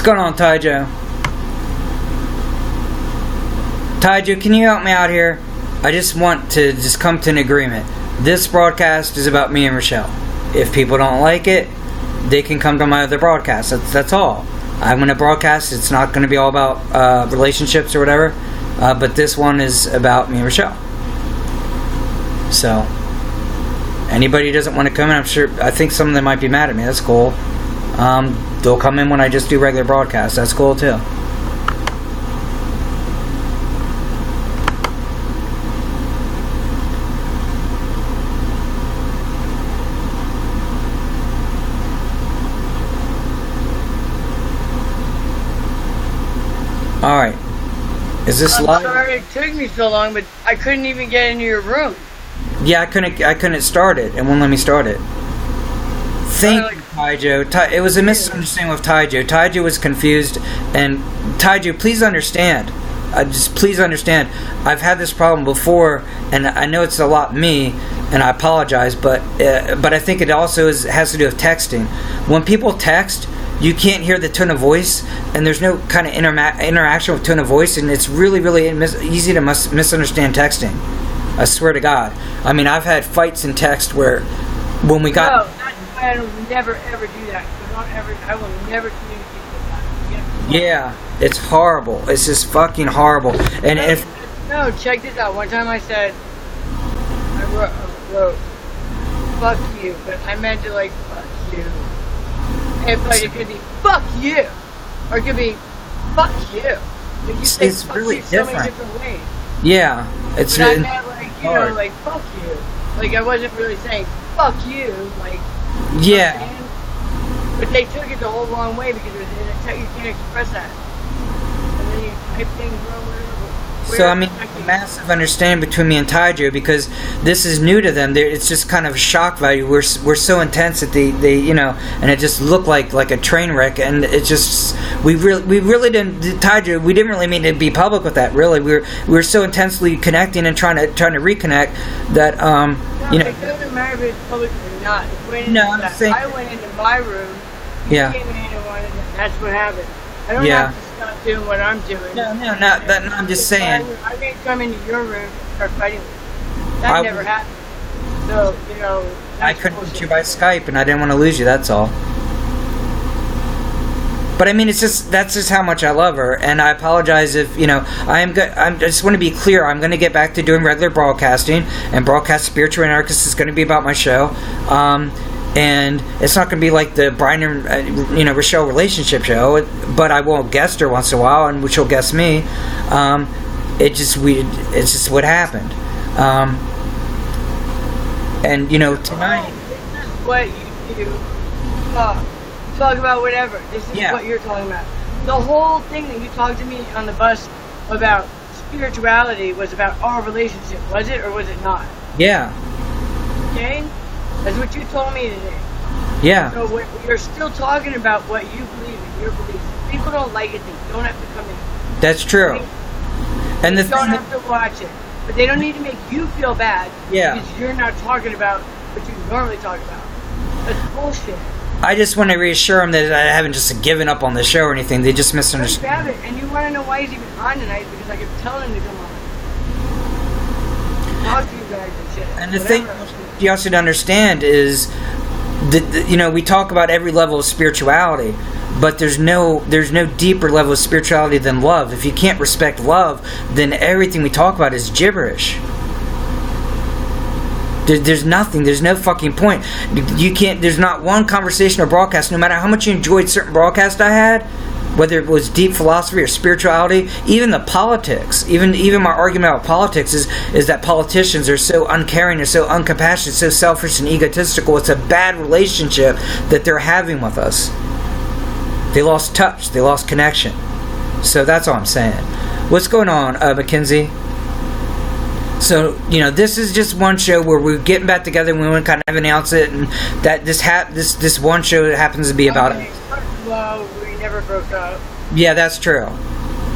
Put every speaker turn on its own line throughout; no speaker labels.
going on, Taijo? Taijo, can you help me out here? I just want to come to an agreement. This broadcast is about me and Rochelle. If people don't like it, they can come to my other broadcast. That's all. I'm going to broadcast. It's not going to be all about relationships or whatever. But this one is about me and Rochelle. So, anybody who doesn't want to come in, I think some of them might be mad at me. That's cool. They'll come in when I just do regular broadcasts. That's cool too. Alright. Is this live?
I'm sorry it took me so long, but I couldn't even get into your room.
Yeah, I couldn't start it. It won't let me start it. Thank you, Taijo. It was a misunderstanding with Taijo. Taijo was confused, and Taijo, please understand. Please understand. I've had this problem before, and I know it's a lot me, and I apologize. But I think it also has to do with texting. When people text, you can't hear the tone of voice, and there's no kind of interaction with tone of voice, and it's really, really easy to misunderstand texting. I swear to God. I mean, I've had fights in text where when we got...
No, that's why I will never, ever do that. I will never communicate with that.
Yeah, it's horrible. It's just fucking horrible. And if...
No, check this out. One time I said... I wrote fuck you, but I meant to, like, fuck you. But it could be fuck you, or it could be fuck you. Like you say
it's
fuck
really
you so
different.
many different ways.
Yeah, it's
but I meant like like fuck you. Like I wasn't really saying fuck you. Like
yeah.
But they took it the whole wrong way because you can't express that. And then you type things wrong.
So I mean, a massive understanding between me and Taijo because this is new to them. It's just kind of shock value. We're so intense that they and it just looked like a train wreck. And it just we really didn't Taijo. We didn't really mean to be public with that. Really, we were so intensely connecting and trying to reconnect that
It doesn't matter if it's public or not. I'm saying I went into my room.
Yeah.
Came in and that's what happened. I don't have to stop doing what I'm doing.
No, I'm just saying.
I can't come into your room and start fighting with you. That never happened. So,
I couldn't reach you by Skype, and I didn't want to lose you, that's all. But I mean, that's just how much I love her, and I apologize if, I just want to be clear, I'm going to get back to doing regular broadcasting, and Broadcast Spiritual Anarchist is going to be about my show. And it's not going to be like the Brian and Rochelle relationship show, but I will guest her once in a while, and she'll guest me. It's just what happened. And tonight.
This is what you do. Talk about whatever. This is what you're talking about. The whole thing that you talked to me on the bus about spirituality was about our relationship. Was it or was it not?
Yeah.
Okay. That's what you told me today.
Yeah.
So you're still talking about what you believe in, your beliefs. People don't like it, they don't have to come in.
That's true. And
they don't have to watch it. But they don't need to make you feel bad because you're not talking about what you normally talk about. That's bullshit.
I just want to reassure them that I haven't just given up on the show or anything. They just misunderstood.
And you want to know why he's even on tonight because I kept telling him to come on. Talk to you guys and shit.
And the thing you also to understand is that we talk about every level of spirituality, but there's no deeper level of spirituality than love. If you can't respect love, then everything we talk about is gibberish. There's nothing. There's no fucking point. You can't. There's not one conversation or broadcast. No matter how much you enjoyed certain broadcasts I had, whether it was deep philosophy or spirituality, even the politics, even my argument about politics is that politicians are so uncaring, they're so uncompassionate, so selfish and egotistical. It's a bad relationship that they're having with us. They lost touch. They lost connection. So that's all I'm saying. What's going on, Mackenzie? So, this is just one show where we're getting back together and we want to kind of announce it, and that this one show happens to be about it.
Well, we never broke up.
Yeah, that's true.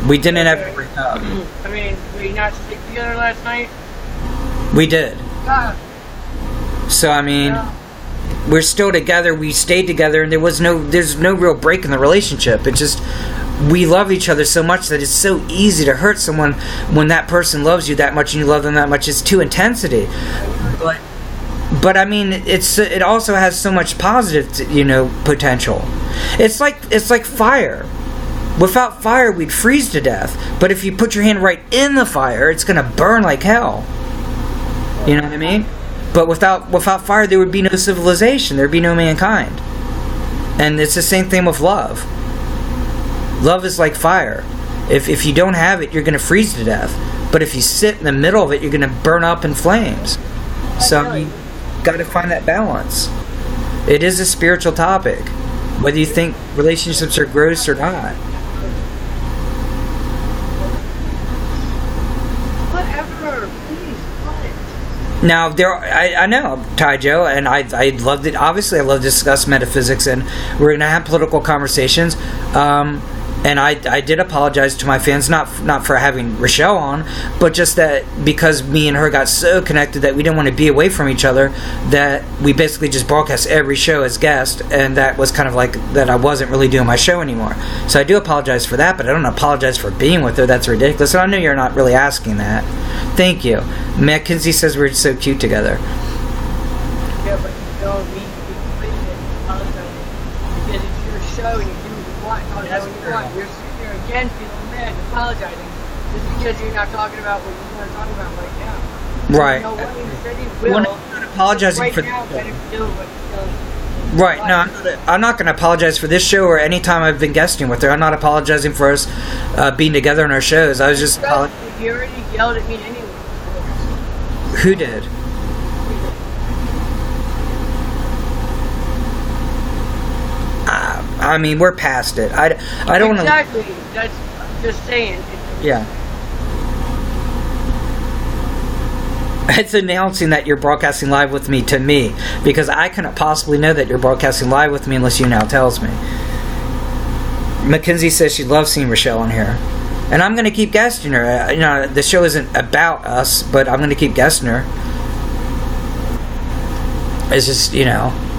We didn't ever break up.
I mean, did we not sleep together last night?
We did.
Yeah.
So, I mean, we're still together. We stayed together, and there's no real break in the relationship. It just, we love each other so much that it's so easy to hurt someone when that person loves you that much and you love them that much. It's to intensity. But I mean, it also has so much positive, potential. It's like fire. Without fire, we'd freeze to death. But if you put your hand right in the fire, it's gonna burn like hell. You know what I mean? But without fire, there would be no civilization. There'd be no mankind. And it's the same thing with love. Love is like fire. If you don't have it, you're gonna freeze to death. But if you sit in the middle of it, you're gonna burn up in flames. So you got to find that balance. It is a spiritual topic, whether you think relationships are gross or not.
Whatever, please, what?
Now I know, Ty Joe, and I love it. Obviously, I love to discuss metaphysics, and we're gonna have political conversations. And I did apologize to my fans, not for having Rochelle on, but just that because me and her got so connected that we didn't want to be away from each other, that we basically just broadcast every show as guest, and that was kind of like that I wasn't really doing my show anymore. So I do apologize for that, but I don't apologize for being with her. That's ridiculous. And I know you're not really asking that. Thank you. Mackenzie says we're so cute together.
Yeah, but you don't need to be completely apologizing because it's your show and you do what you want. You're sitting here again feeling mad and apologizing just because you're not talking about what you want to talk about right now.
Right.
You know what? You said you will.
Well, I'm not apologizing
right
for
now, better feel what you feel.
Right. No, I'm not going to apologize for this show or any time I've been guesting with her. I'm not apologizing for us being together in our shows. I was just.
You already yelled at me anyway.
Who did? I mean, we're past it. I don't want to.
Exactly. That's just saying.
Yeah. It's announcing that you're broadcasting live with me to me, because I couldn't possibly know that you're broadcasting live with me unless YouNow tells me. Mackenzie says she loves seeing Rochelle on here. And I'm going to keep guesting her. The show isn't about us, but I'm going to keep guesting her. It's just,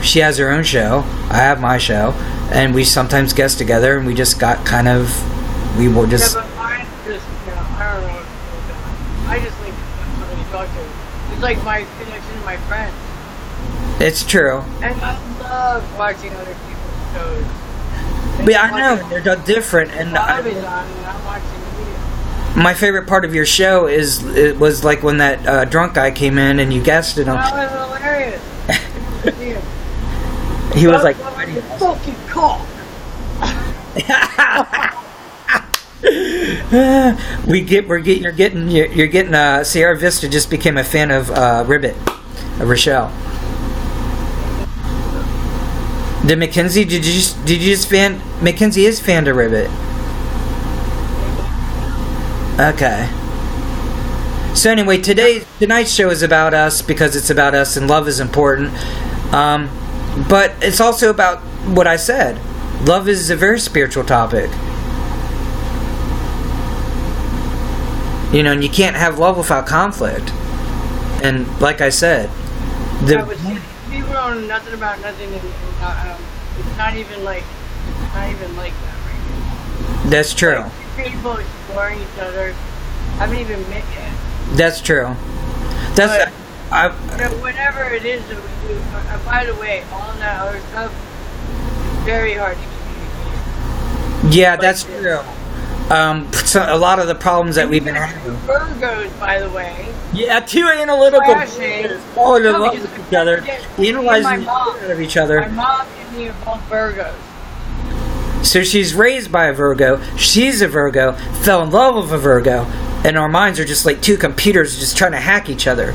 she has her own show. I have my show. And we sometimes guest together, and we just got we will just...
Yeah, but mine just, I don't know. I just like somebody to talk to. It's like my connection to my friends.
It's true.
And I love watching other people's shows.
But I know, they're different. And
I'm watching the
my favorite part of your show was like when that drunk guy came in and you guested him.
That was hilarious.
He was like,
fucking cock.
You're getting Sierra Vista just became a fan of Ribbit, of Rochelle. Did Mackenzie? Did you just fan? Mackenzie is fan to Ribbit. Okay. So anyway, tonight's show is about us because it's about us and love is important. But it's also about what I said. Love is a very spiritual topic. And you can't have love without conflict. And like I said,
people don't know nothing about nothing, and it's not even like that right now.
That's true.
Like, people exploring each other haven't even met yet.
That's true.
Whatever it is that we do. By the way, all that other stuff is very hard to communicate.
Yeah, that's true. So a lot of the problems that we've been having.
Virgos, by the way.
Yeah, two analytical. Falling in love with each other, analyzing of each other.
My mom and me are both Virgos.
So she's raised by a Virgo. She's a Virgo. Fell in love with a Virgo, and our minds are just like two computers just trying to hack each other.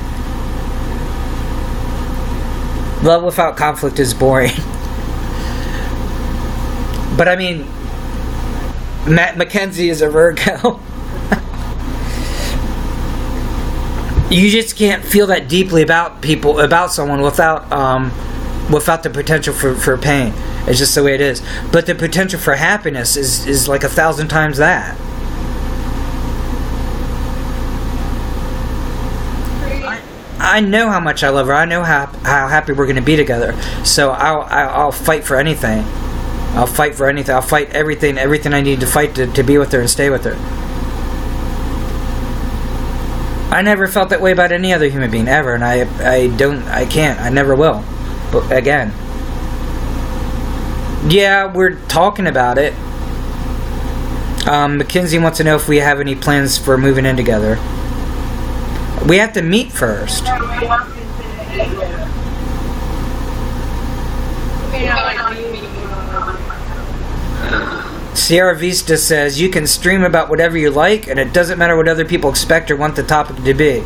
Love without conflict is boring. But I mean, Mackenzie is a Virgo. You just can't feel that deeply about someone without the potential for pain. It's just the way it is. But the potential for happiness is like 1,000 times that. I know how much I love her. I know how happy we're going to be together. So I'll fight for anything. I'll fight for anything. I'll fight everything I need to fight to be with her and stay with her. I never felt that way about any other human being ever, and I can't. I never will. But again, yeah, we're talking about it. Mackenzie wants to know if we have any plans for moving in together. We have to meet first. Sierra Vista says you can stream about whatever you like, and it doesn't matter what other people expect or want the topic to be.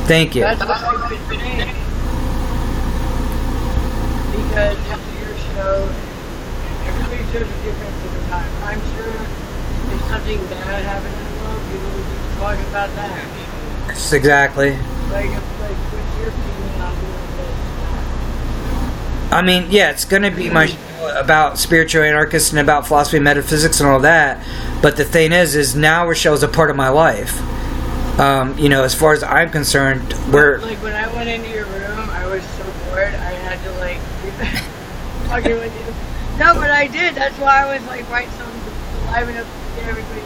Thank you.
That's what I've been saying. Because it's your show, and everybody shows a different different time. I'm sure if something bad happened in the world, people would be talking about that.
Yes, exactly.
Like what's your opinion on doing this?
I mean, yeah, it's going to be my show about spiritual anarchists and about philosophy and metaphysics and all that. But the thing is now Rochelle's a part of my life. As far as I'm concerned, we're...
Like, when I went into your room, I was so bored, I had to, like, talking with you. No, but I did. That's why I was, like, write something to liven up to get everybody.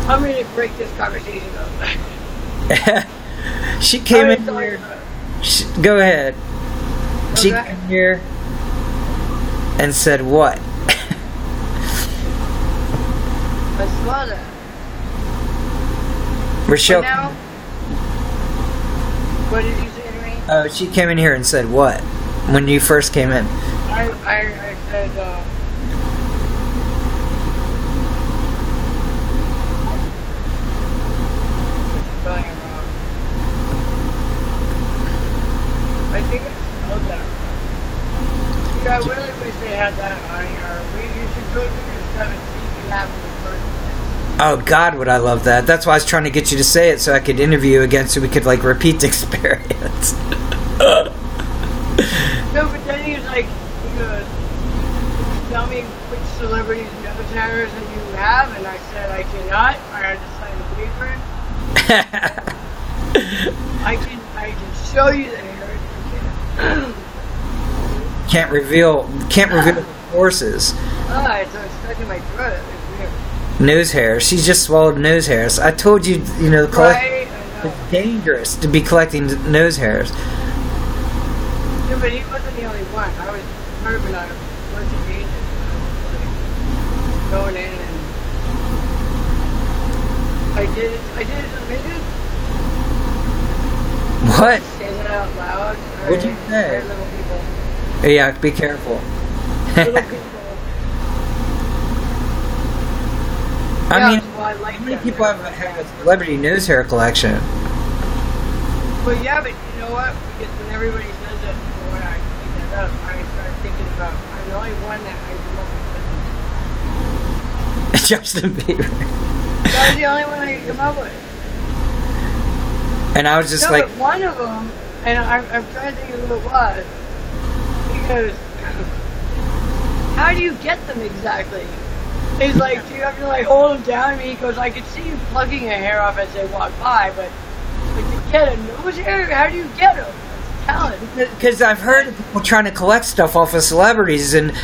I'm going to break this conversation up.
She came in here... Go ahead.
Okay.
She came here and said what?
I saw that.
Rochelle...
Now, what did you say to me?
Oh, she came in here and said what? When you first came in?
I said, spelling it wrong. I think I spelled that wrong. Yeah, I really wish they had that on here. You should go to your 7 see if you have the first.
Oh God, would I love that. That's why I was trying to get you to say it so I could interview you again so we could like repeat the experience.
No, but then he was like, he goes, tell me which celebrities nose hairs that you have, and I said I cannot. I had to sign a waiver. I can show you the hair.
Can't reveal the forces.
It's stuck in my throat. It's weird.
Nose hairs. She's just swallowed nose hairs. I told you,
Right, I know.
it's dangerous to be collecting nose hairs.
Yeah, but he wasn't the only one. I was urban on a bunch of agents. Going in and I did it to midgets.
What?
Say that out loud.
What'd you say?
Little people.
Yeah, be careful.
Little people.
I
Yeah,
mean,
well, I like
how many
that.
people have a celebrity nose hair collection?
Well, yeah, but you know what? Because when everybody says that, when I pick that up, I start thinking about, I'm the only one that I come up with.
Justin Bieber.
That was the only one I could come up with.
And I was just
No,
like,
but one of them, and I'm trying to think of who it was, because how do you get them exactly? He's like, do you have to like hold them down? I mean, he goes, I could see you plucking a hair off as they walk by, but to get a nose hair, how do you get them? That's talent.
because I've heard of people trying to collect stuff off of celebrities, and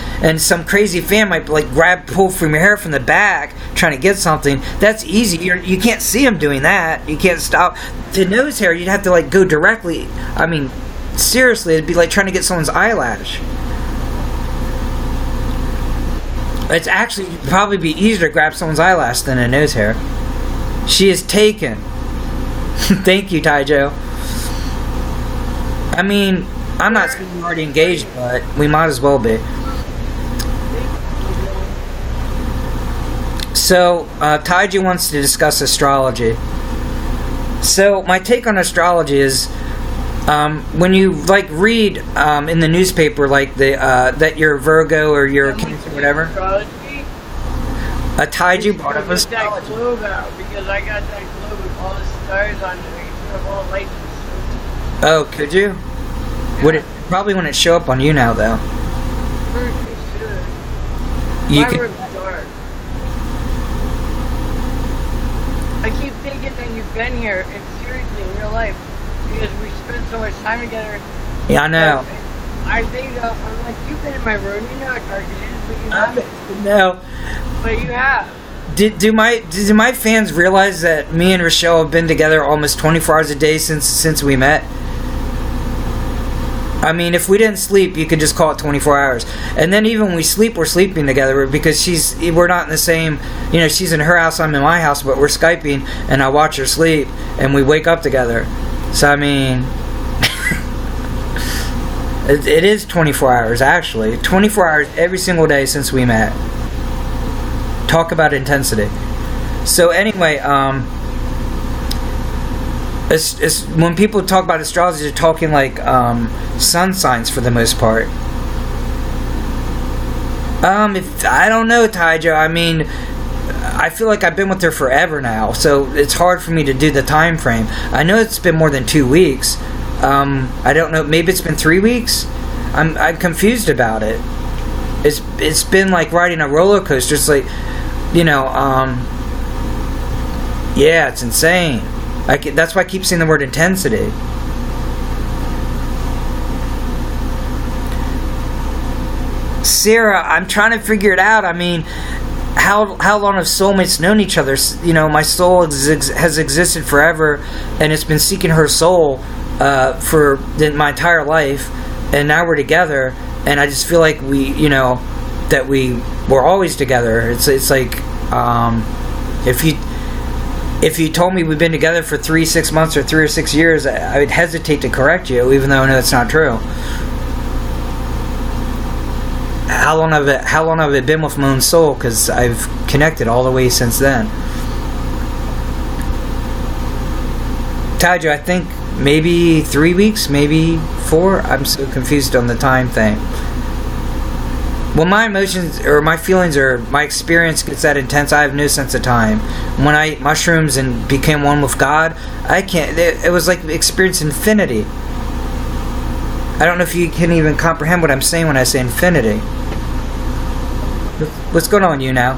some crazy fan might like pull from your hair from the back trying to get something. That's easy. You can't see them doing that. You can't stop the nose hair. You'd have to like go directly. I mean, seriously, it'd be like trying to get someone's eyelash. It's actually probably be easier to grab someone's eyelash than a nose hair. She is taken. Thank you, Taijo. I mean, I'm not saying we're already engaged, but we might as well be. So, Taiji wants to discuss astrology. So, my take on astrology is, when you like read in the newspaper, like that you're a Virgo or you're a Cancer, whatever.
Astrology?
A Taiji brought up
That
astrology.
globe out, because I got that globe with all the stars on it. Of all lights.
Oh, could you? Would it probably wouldn't show up on YouNow though?
First, it should.
You
My
can.
room's dark. I keep thinking that you've been here, and seriously, in real life, because we spend so much time together.
Yeah, I know.
I think I'm like, you've been in my room, you know how dark it is, but you haven't.
No.
But you have.
Do my fans realize that me and Rochelle have been together almost 24 hours a day since we met? I mean, if we didn't sleep, you could just call it 24 hours. And then even when we sleep, we're sleeping together because we're not in the same, you know, she's in her house, I'm in my house, but we're Skyping and I watch her sleep and we wake up together. So, I mean, it is 24 hours actually. 24 hours every single day since we met. Talk about intensity. So anyway, it's when people talk about astrology, they're talking like sun signs for the most part. If I don't know, Taija. I mean, I feel like I've been with her forever now, so it's hard for me to do the time frame. I know it's been more than 2 weeks. I don't know. Maybe it's been 3 weeks. I'm confused about it. It's been like riding a roller coaster. It's like, you know, yeah, it's insane. That's why I keep saying the word intensity. Sarah, I'm trying to figure it out. I mean, how long have soulmates known each other? You know, my soul has existed forever, and it's been seeking her soul for my entire life, and now we're together, and I just feel like that we're always together. It's like if you told me we've been together for 6 months or 3 or 6 years, I would hesitate to correct you, even though I know that's not true. How long have I been with my own soul? Because I've connected all the way since then. Taija, I think maybe 3 weeks, maybe 4. I'm so confused on the time thing. When my emotions or my feelings or my experience gets that intense, I have no sense of time. When I ate mushrooms and became one with God, I can't. It was like experiencing infinity. I don't know if you can even comprehend what I'm saying when I say infinity. What's going on, YouNow?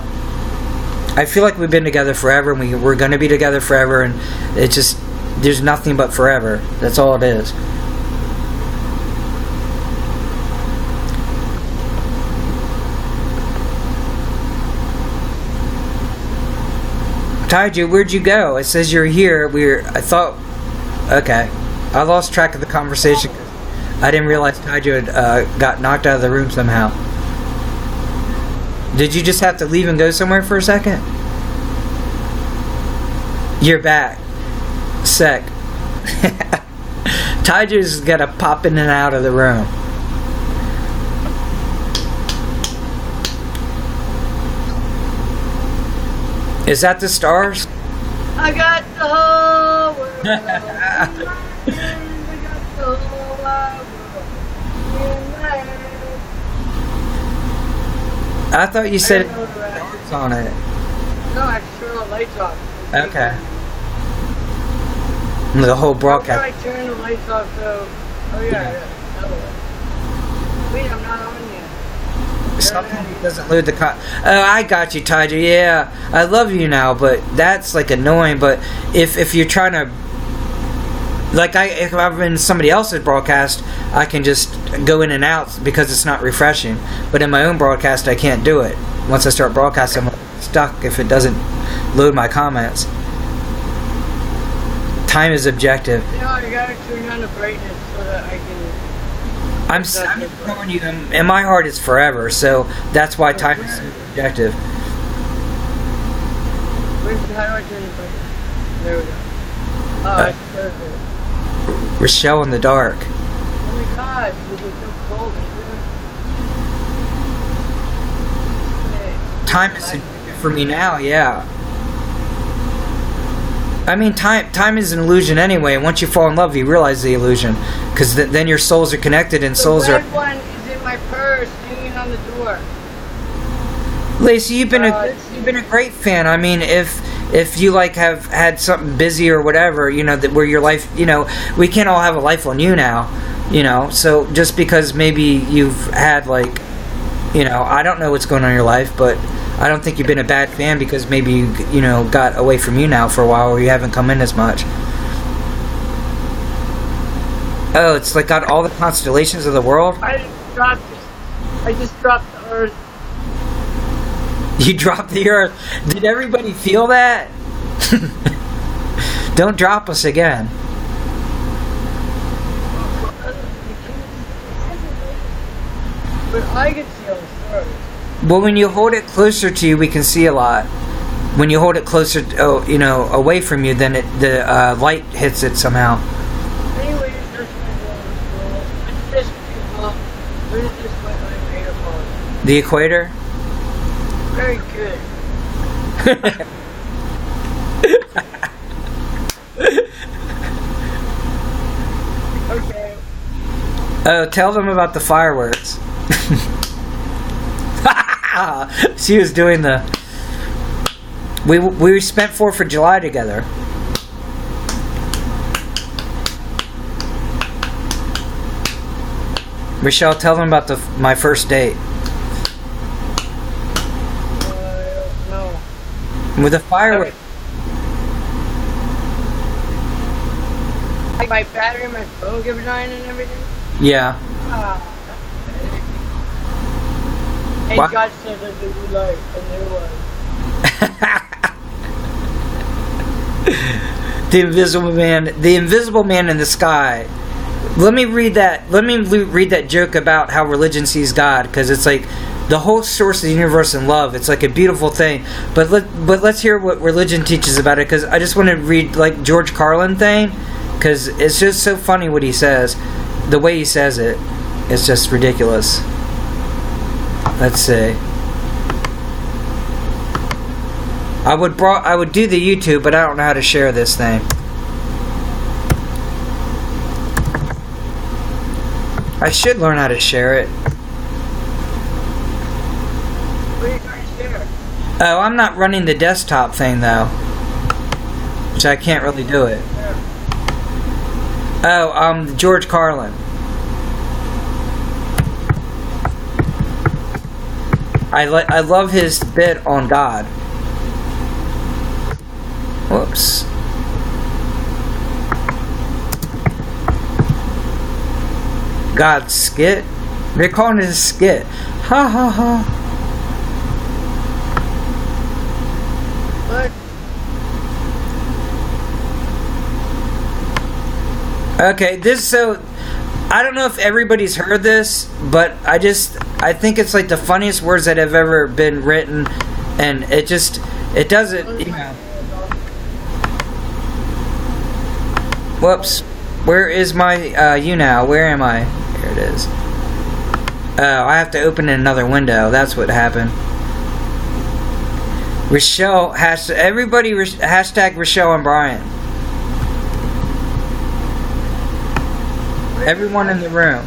I feel like we've been together forever, and we're going to be together forever, and it just, there's nothing but forever. That's all it is. Taija, where'd you go? It says you're here. Okay. I lost track of the conversation. I didn't realize Taija had got knocked out of the room somehow. Did you just have to leave and go somewhere for a second? You're back. Sec. Taija's got to pop in and out of the room. Is that the stars?
I got the whole world. I got the whole wide world in my head.
I thought you said stars on it.
No, I turned the lights off.
Okay. The whole broadcast.
I turn the lights off, so. Oh, yeah. Wait, I'm not on yet.
Something doesn't load the oh, I got you, Taija. Yeah, I love you now, but that's like annoying. But if you're trying to, like, if I'm in somebody else's broadcast, I can just go in and out because it's not refreshing. But in my own broadcast, I can't do it. Once I start broadcasting, I'm stuck if it doesn't load my comments. Time is objective.
You know, I gotta turn down the brightness so that I can.
I'm telling you, in my heart it's forever, so that's why time is so objective.
How do I turn the brightness? There we go. Oh, that's perfect.
Rochelle in the dark.
Oh my god, this is so cold.
Time is objective for me now, yeah. I mean, time is an illusion anyway, and once you fall in love, you realize the illusion. Because then your souls are connected, and souls are...
The red one is in my purse, hanging on the door.
Lacey, you've been a great fan. I mean, if you like have had something busy or whatever, you know, that where your life, you know, we can't all have a life on YouNow, you know. So just because maybe you've had like, you know, I don't know what's going on in your life, but I don't think you've been a bad fan because maybe you know got away from YouNow for a while or you haven't come in as much. Oh, it's like got all the constellations of the world?
I just dropped the Earth.
You dropped the Earth. Did everybody feel that? Don't drop us again.
But I can see all the stars.
Well, when you hold it closer to you, we can see a lot. When you hold it closer, away from you, then the light hits it somehow.
Anyway, that's my world. It's just people. Where is this what I made upon?
The equator?
Very good. Okay.
Oh, tell them about the fireworks. She was doing the... We spent 4th of July together. Michelle, tell them about my first date.
No.
With the fireworks.
Like my battery, my phone kept dying and everything.
Yeah.
And
What?
God said that it would like, and there was.
The invisible man in the sky. Let me read that joke about how religion sees God, because it's like the whole source of the universe and love. It's like a beautiful thing. But let's hear what religion teaches about it, because I just want to read like George Carlin thing, because it's just so funny what he says. The way he says it, it's just ridiculous. Let's see. I would do the YouTube, but I don't know how to share this thing. I should learn how to share it.
What are you trying to share?
Oh, I'm not running the desktop thing though, which I can't really do it. Oh, George Carlin. I love his bit on God. Whoops. God skit? They're calling it a skit. Ha ha ha.
What?
Okay, I don't know if everybody's heard this, but I think it's like the funniest words that have ever been written, and it doesn't, Whoops. Where is my YouNow? Where am I? Here it is. Oh, I have to open another window. That's what happened. Rochelle, everybody hashtag Rochelle and Brian. Everyone in the room.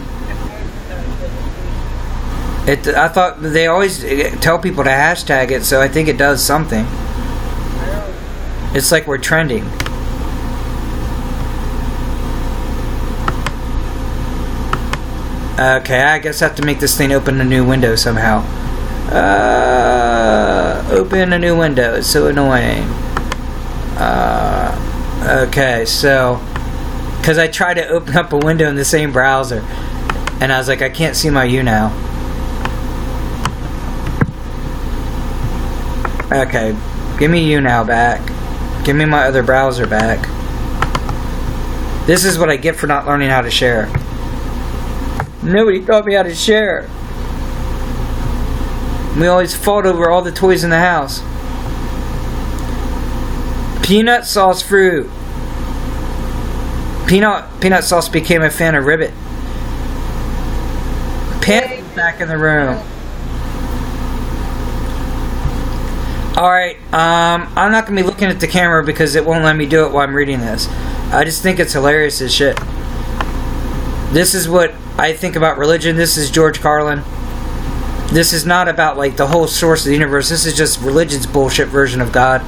I thought they always tell people to hashtag it, so I think it does something. It's like we're trending. Okay, I guess I have to make this thing open a new window somehow. Open a new window. It's so annoying. Okay, so... Because I tried to open up a window in the same browser. And I was like, I can't see my YouNow. Okay, give me YouNow back. Give me my other browser back. This is what I get for not learning how to share. Nobody taught me how to share. We always fought over all the toys in the house. Peanut sauce fruit. Peanut sauce became a fan of Ribbit. Panther's back in the room. Alright, I'm not going to be looking at the camera because it won't let me do it while I'm reading this. I just think it's hilarious as shit. This is what I think about religion. This is George Carlin. This is not about like the whole source of the universe. This is just religion's bullshit version of God.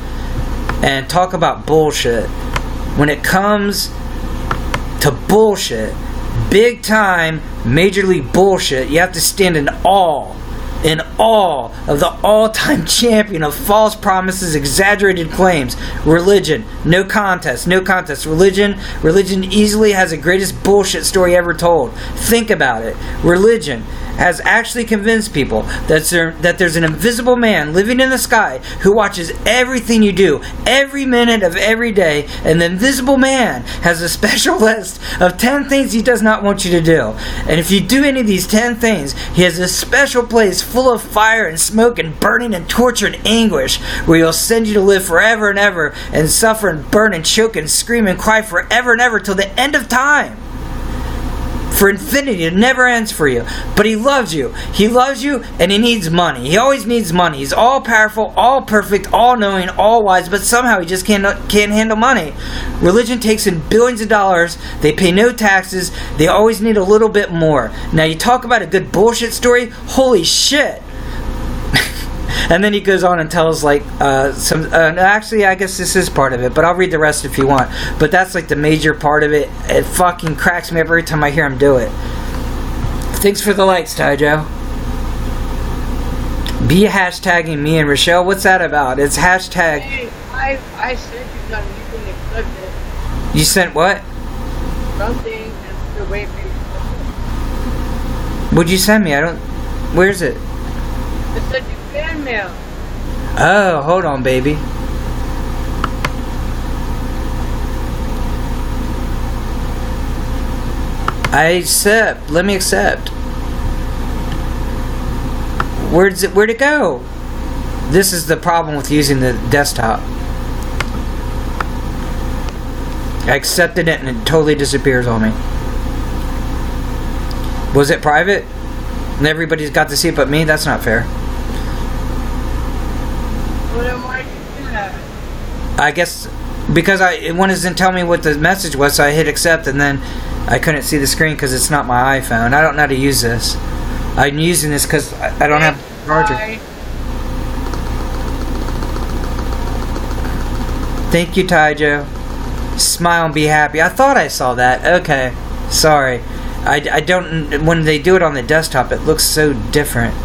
And talk about bullshit. When it comes to bullshit, big time, majorly bullshit, you have to stand in awe in awe of the all-time champion of false promises, exaggerated claims. Religion, no contest, no contest. Religion easily has the greatest bullshit story ever told. Think about it. Religion has actually convinced people that there's an invisible man living in the sky who watches everything you do, every minute of every day, and the invisible man has a special list of 10 things he does not want you to do. And if you do any of these 10 things, he has a special place full of fire and smoke and burning and torture and anguish where he'll send you to live forever and ever and suffer and burn and choke and scream and cry forever and ever till the end of time. For infinity, it never ends for you. But he loves you. He loves you, and he needs money. He always needs money. He's all powerful, all perfect, all knowing, all wise, but somehow he just can't handle money. Religion takes in billions of dollars. They pay no taxes. They always need a little bit more. Now you talk about a good bullshit story. Holy shit. And then he goes on and tells actually I guess this is part of it, but I'll read the rest if you want. But that's like the major part of it. It fucking cracks me up every time I hear him do it. Thanks for the likes, Taijo. Be hashtagging me and Rochelle. What's that about? It's hashtag.
Hey, I sent you something. You couldn't accept it.
You sent what?
Something. That's the way people.
What'd you send me? Where's it?
I sent you fan mail.
Oh, hold on, baby. Let me accept. Where'd it go? This is the problem with using the desktop. I accepted it and it totally disappears on me. Was it private? And everybody's got to see it but me? That's not fair.
Well, then why'd you do that?
I guess because it wanted to tell me what the message was, so I hit accept, and then I couldn't see the screen because it's not my iPhone. I don't know how to use this. I'm using this because I don't have a charger. Thank you, Taijo. Smile and be happy. I thought I saw that. Okay. Sorry. I don't... When they do it on the desktop, it looks so different.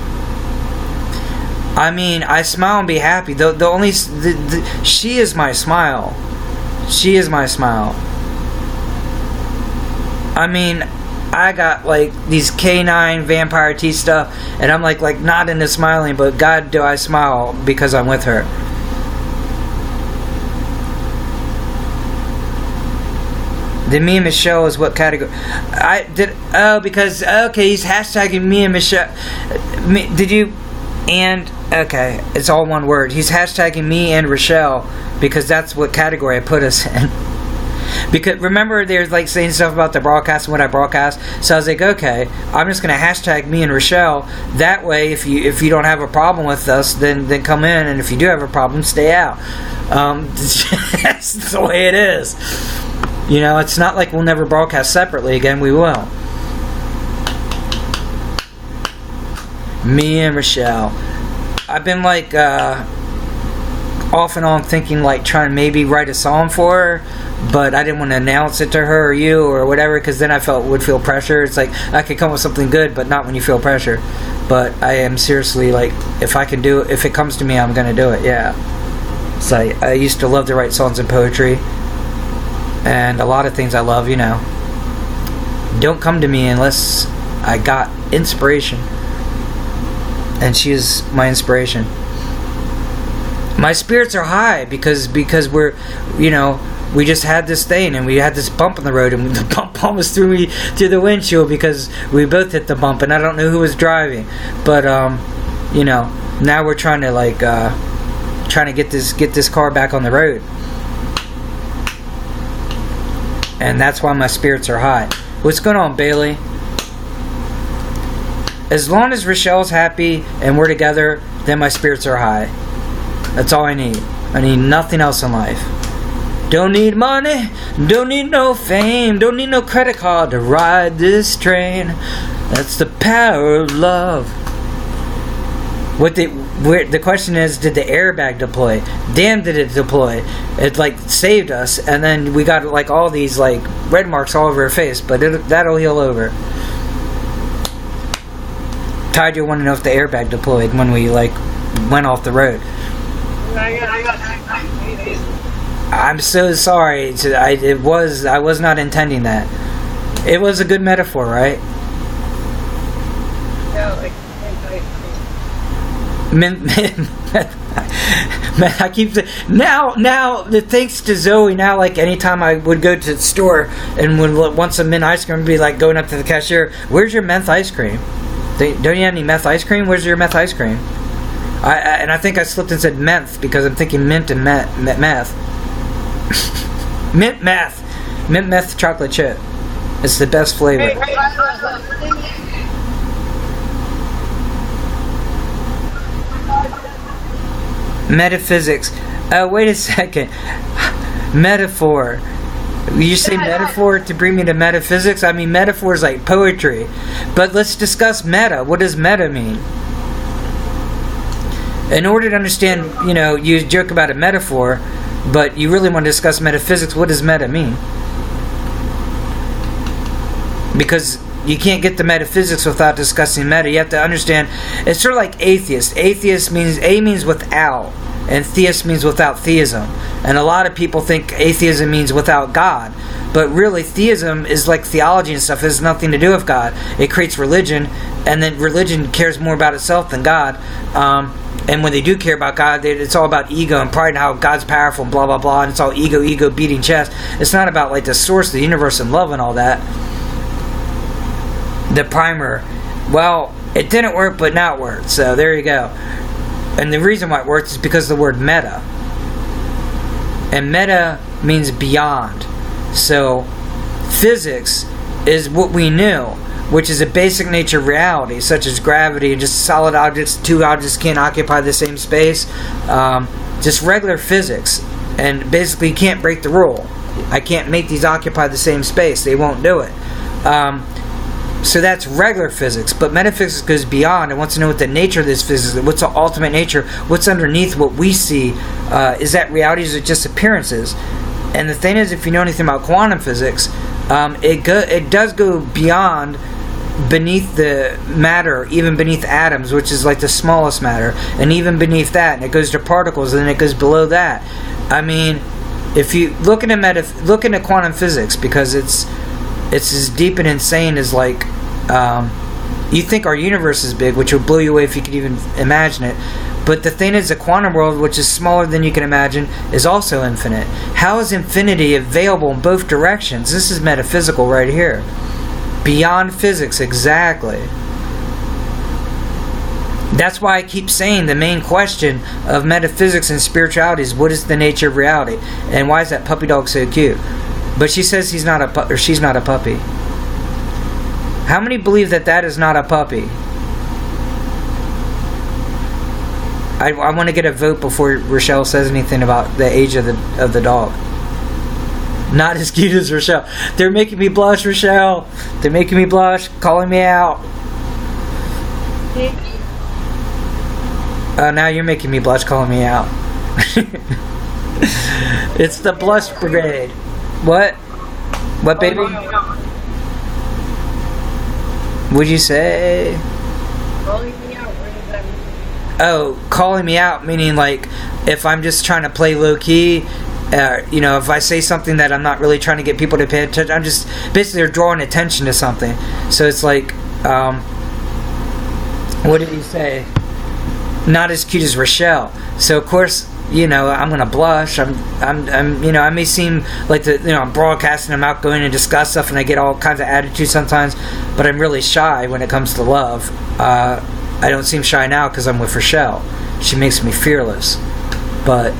I mean, I smile and be happy. She is my smile. She is my smile. I mean, I got like these K9 vampire tea stuff, and I'm like not into smiling, but God, do I smile because I'm with her. Then me and Michelle is what category? Because he's hashtagging me and Michelle. Did you? And okay, it's all one word. He's hashtagging me and Rochelle because that's what category I put us in. Because remember, they're like saying stuff about the broadcast and what I broadcast. So I was like, okay, I'm just gonna hashtag me and Rochelle. That way, if you don't have a problem with us, then come in, and if you do have a problem, stay out. That's the way it is. You know, it's not like we'll never broadcast separately again. We will. Me and Rochelle. I've been like off and on thinking like trying to maybe write a song for her, but I didn't want to announce it to her or you or whatever, because then I would feel pressure. It's like I could come with something good, but not when you feel pressure. But I am seriously like, if it comes to me, I'm gonna do it. Yeah. So I used to love to write songs and poetry, and a lot of things I love. You know, don't come to me unless I got inspiration. And she is my inspiration. My spirits are high because we're, you know, we just had this thing and we had this bump in the road, and the bump almost threw me through the windshield because we both hit the bump, and I don't know who was driving, but you know, now we're trying to like get this car back on the road, and that's why my spirits are high. What's going on, Bailey? As long as Rochelle's happy and we're together, then my spirits are high. That's all I need. I need nothing else in life. Don't need money, don't need no fame, don't need no credit card to ride this train. That's the power of love. The question is, did the airbag deploy? Damn, did it deploy. It like saved us, and then we got like all these like red marks all over our face, but that'll heal over. Ty, you want to know if the airbag deployed when we like went off the road. I'm so sorry. I was not intending that. It was a good metaphor, right?
Yeah, like
I keep saying now. Thanks to Zoe, now like anytime I would go to the store and would want some mint ice cream, I'd be like going up to the cashier. Where's your meth ice cream? Don't you have any meth ice cream? Where's your meth ice cream? I think I slipped and said meth because I'm thinking mint and meth. Mint meth chocolate chip. It's the best flavor. Metaphysics. Oh, wait a second. Metaphor. You say metaphor to bring me to metaphysics? I mean, metaphor is like poetry. But let's discuss meta. What does meta mean? In order to understand, you joke about a metaphor, but you really want to discuss metaphysics. What does meta mean? Because you can't get the metaphysics without discussing meta. You have to understand, it's sort of like atheist. Atheist means, A means without, and theist means without theism. And a lot of people think atheism means without God. But really, theism is like theology and stuff. It has nothing to do with God. It creates religion, and then religion cares more about itself than God. And when they do care about God, it's all about ego and pride and how God's powerful and blah, blah, blah. And it's all ego beating chest. It's not about like the source of the universe and love and all that. The primer, well, it didn't work, but now it worked. So there you go. And the reason why it worked is because of the word meta. And meta means beyond. So physics is what we knew, which is a basic nature of reality, such as gravity and just solid objects. Two objects can't occupy the same space. Just regular physics. And basically you can't break the rule. I can't make these occupy the same space. They won't do it. So that's regular physics, but metaphysics goes beyond and wants to know what the nature of this physics is. What's the ultimate nature? What's underneath what we see? Is that reality? Is it just appearances? And the thing is, if you know anything about quantum physics, it does go beyond beneath the matter, even beneath atoms, which is like the smallest matter, and even beneath that, and it goes to particles, and then it goes below that. I mean, if you look into quantum physics, because it's as deep and insane as like you think our universe is big, which would blow you away if you could even imagine it. But the thing is, the quantum world, which is smaller than you can imagine, is also infinite. How is infinity available in both directions? This is metaphysical right here. Beyond physics, exactly. That's why I keep saying the main question of metaphysics and spirituality is, what is the nature of reality? And why is that puppy dog so cute? But she says she's not a puppy. How many believe that is not a puppy? I want to get a vote before Rochelle says anything about the age of the dog. Not as cute as Rochelle. They're making me blush, Rochelle. They're making me blush, calling me out. Now you're making me blush, calling me out. It's the blush brigade. What? What, baby? What'd you say?
Calling me out, what does that mean?
Oh, calling me out meaning like if I'm just trying to play low key, if I say something that I'm not really trying to get people to pay attention, I'm just basically they're drawing attention to something. So it's like, what did he say? Not as cute as Rochelle. So of course, I'm gonna blush. I may seem like I'm broadcasting, I'm outgoing and discuss stuff, and I get all kinds of attitudes sometimes, but I'm really shy when it comes to love. I don't seem shy now because I'm with Rochelle. She makes me fearless, but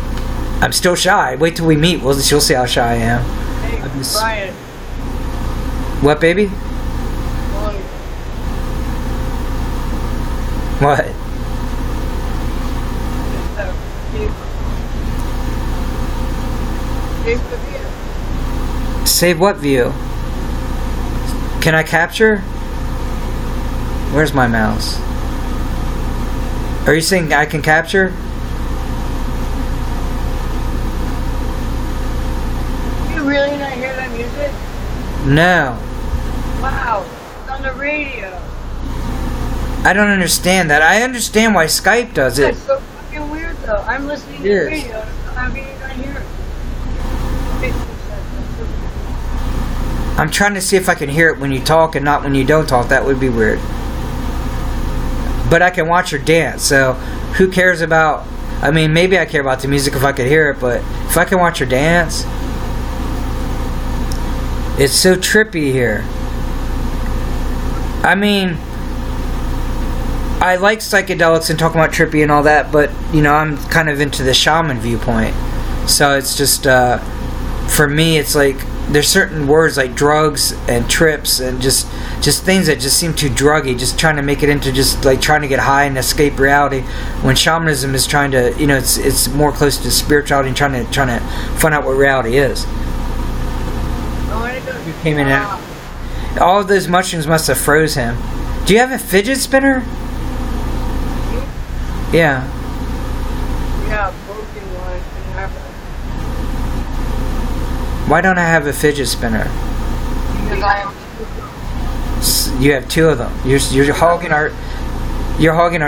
I'm still shy. Wait till we meet. She'll see how shy I am.
Hey, Brian.
What, baby? What?
Save the view.
Save what view? Can I capture? Where's my mouse? Are you saying I can capture?
You really not hear that music?
No.
Wow, it's on the radio.
I don't understand that. I understand why Skype does it.
That's so fucking weird, though. I'm listening to the radio. How can you not hear it?
I'm trying to see if I can hear it when you talk and not when you don't talk. That would be weird. But I can watch her dance, so who cares about... I mean, maybe I care about the music if I could hear it, but if I can watch her dance... It's so trippy here. I mean... I like psychedelics and talking about trippy and all that, but, you know, I'm kind of into the shaman viewpoint. So it's just, for me, it's like, there's certain words like drugs and trips and just things that just seem too druggy, just trying to make it into just like trying to get high and escape reality, when shamanism is trying to, you know, it's more close to spirituality and trying to find out what reality is. You came in and all of those mushrooms must have froze him. Do you have a fidget spinner? Yeah.
Yeah, broken one.
Why don't I have a fidget spinner?
Because I am.
You have two of them. You're hogging our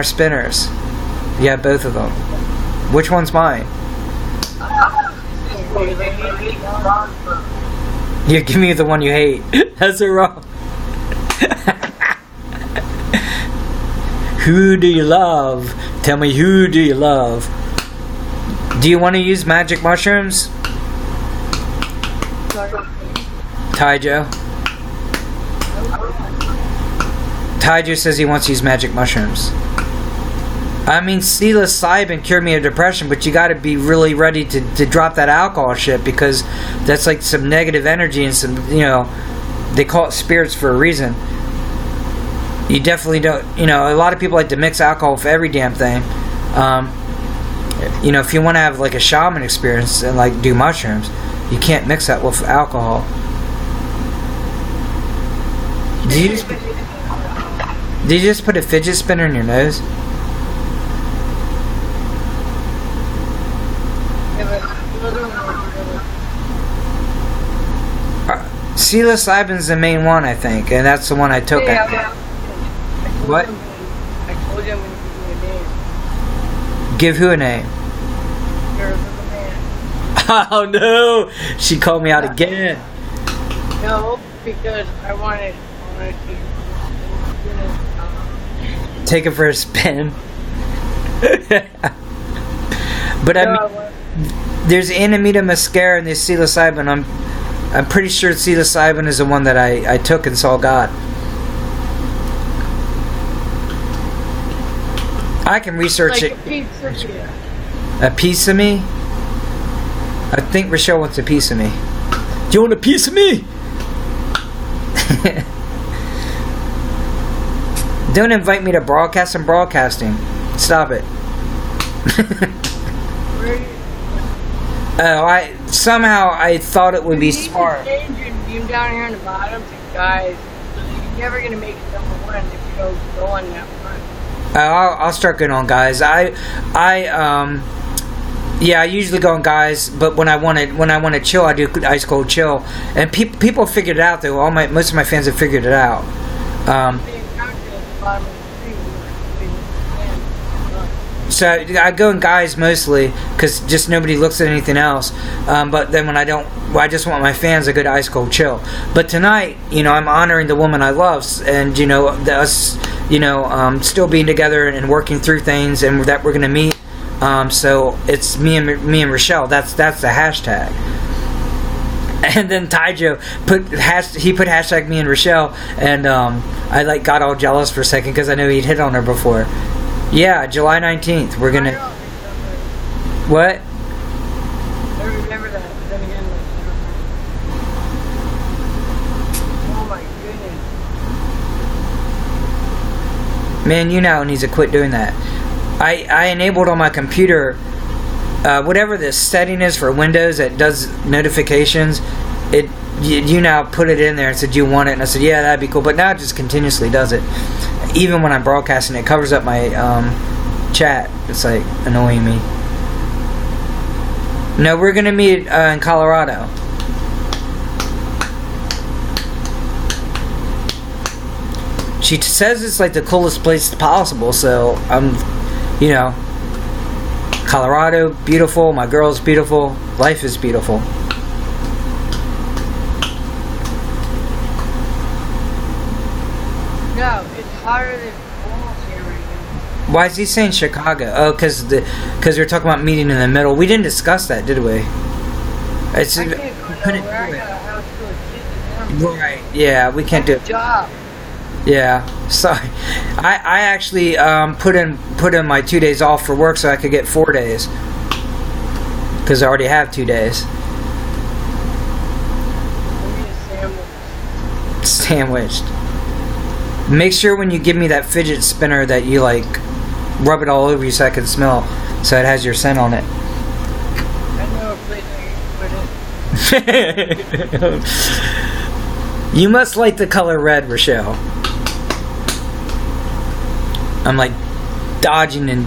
spinners. You have both of them. Which one's mine? Yeah, give me the one you hate. That's it wrong. Who do you love? Tell me, who do you love? Do you want to use magic mushrooms? Taijo? Taijo says he wants to use magic mushrooms. I mean, psilocybin cured me of depression, but you gotta be really ready to drop that alcohol shit, because that's like some negative energy and some, you know, they call it spirits for a reason. You definitely don't, you know, a lot of people like to mix alcohol for every damn thing. You know, if you want to have like a shaman experience and like do mushrooms, you can't mix that with alcohol. Did you just put a fidget spinner in your nose? Psilocybin's the main one, I think, and that's the one I took. What?
I told you I'm going to give you a name.
Give who a name?
You're a little man.
Oh no! She called me out again.
No, because I wanted to
take it for a spin. But I mean, there's Anamita mascara and there's psilocybin. I'm pretty sure psilocybin is the one that I took and saw God. I can research
like
it.
A
piece of me? I think Rochelle wants a piece of me. Do you want a piece of me? Don't invite me to broadcast. I'm broadcasting. Stop it. Oh, I thought it would be smart.
You change your name down here on the bottom to guys. You're never gonna make it number one if you don't go on that front.
I'll start going on guys. I usually go on guys, but when I want to chill, I do ice cold chill. And people figured it out though. Most of my fans have figured it out. So I go in guys mostly because just nobody looks at anything else. But then when I just want my fans, I go to ice cold chill. But tonight, you know, I'm honoring the woman I love, and you know, us, you know, still being together and working through things, and that we're gonna meet. So it's me and Rochelle. That's the hashtag. And then Taijo put hashtag me and Rochelle, and I like got all jealous for a second because I know he'd hit on her before. Yeah, July 19th. We're gonna. What?
I remember that, but then again, oh my goodness.
Man, YouNow needs to quit doing that. I enabled on my computer whatever the setting is for Windows that does notifications. YouNow put it in there and said, "Do you want it?" And I said, "Yeah, that'd be cool." But now it just continuously does it. Even when I'm broadcasting, it covers up my chat. It's like annoying me. No, we're gonna meet in Colorado. she says it's like the coolest place possible. So I'm, you know, Colorado, beautiful. My girl's beautiful. Life is beautiful.
No, it's hotter than balls here right now.
Why is he saying Chicago? Oh, because we're talking about meeting in the middle. We didn't discuss that, did we? It's,
I can't go nowhere. I got a house full of kids and
right. Yeah, we can't do it.
job.
Yeah, sorry. I actually put in my 2 days off for work so I could get 4 days. Because I already have 2 days.
I need a sandwich.
Sandwiched. Make sure when you give me that fidget spinner that you like rub it all over you so I can smell, so it has your scent on it.
I know a place I can put it.
You must like the color red, Rochelle. I'm like dodging in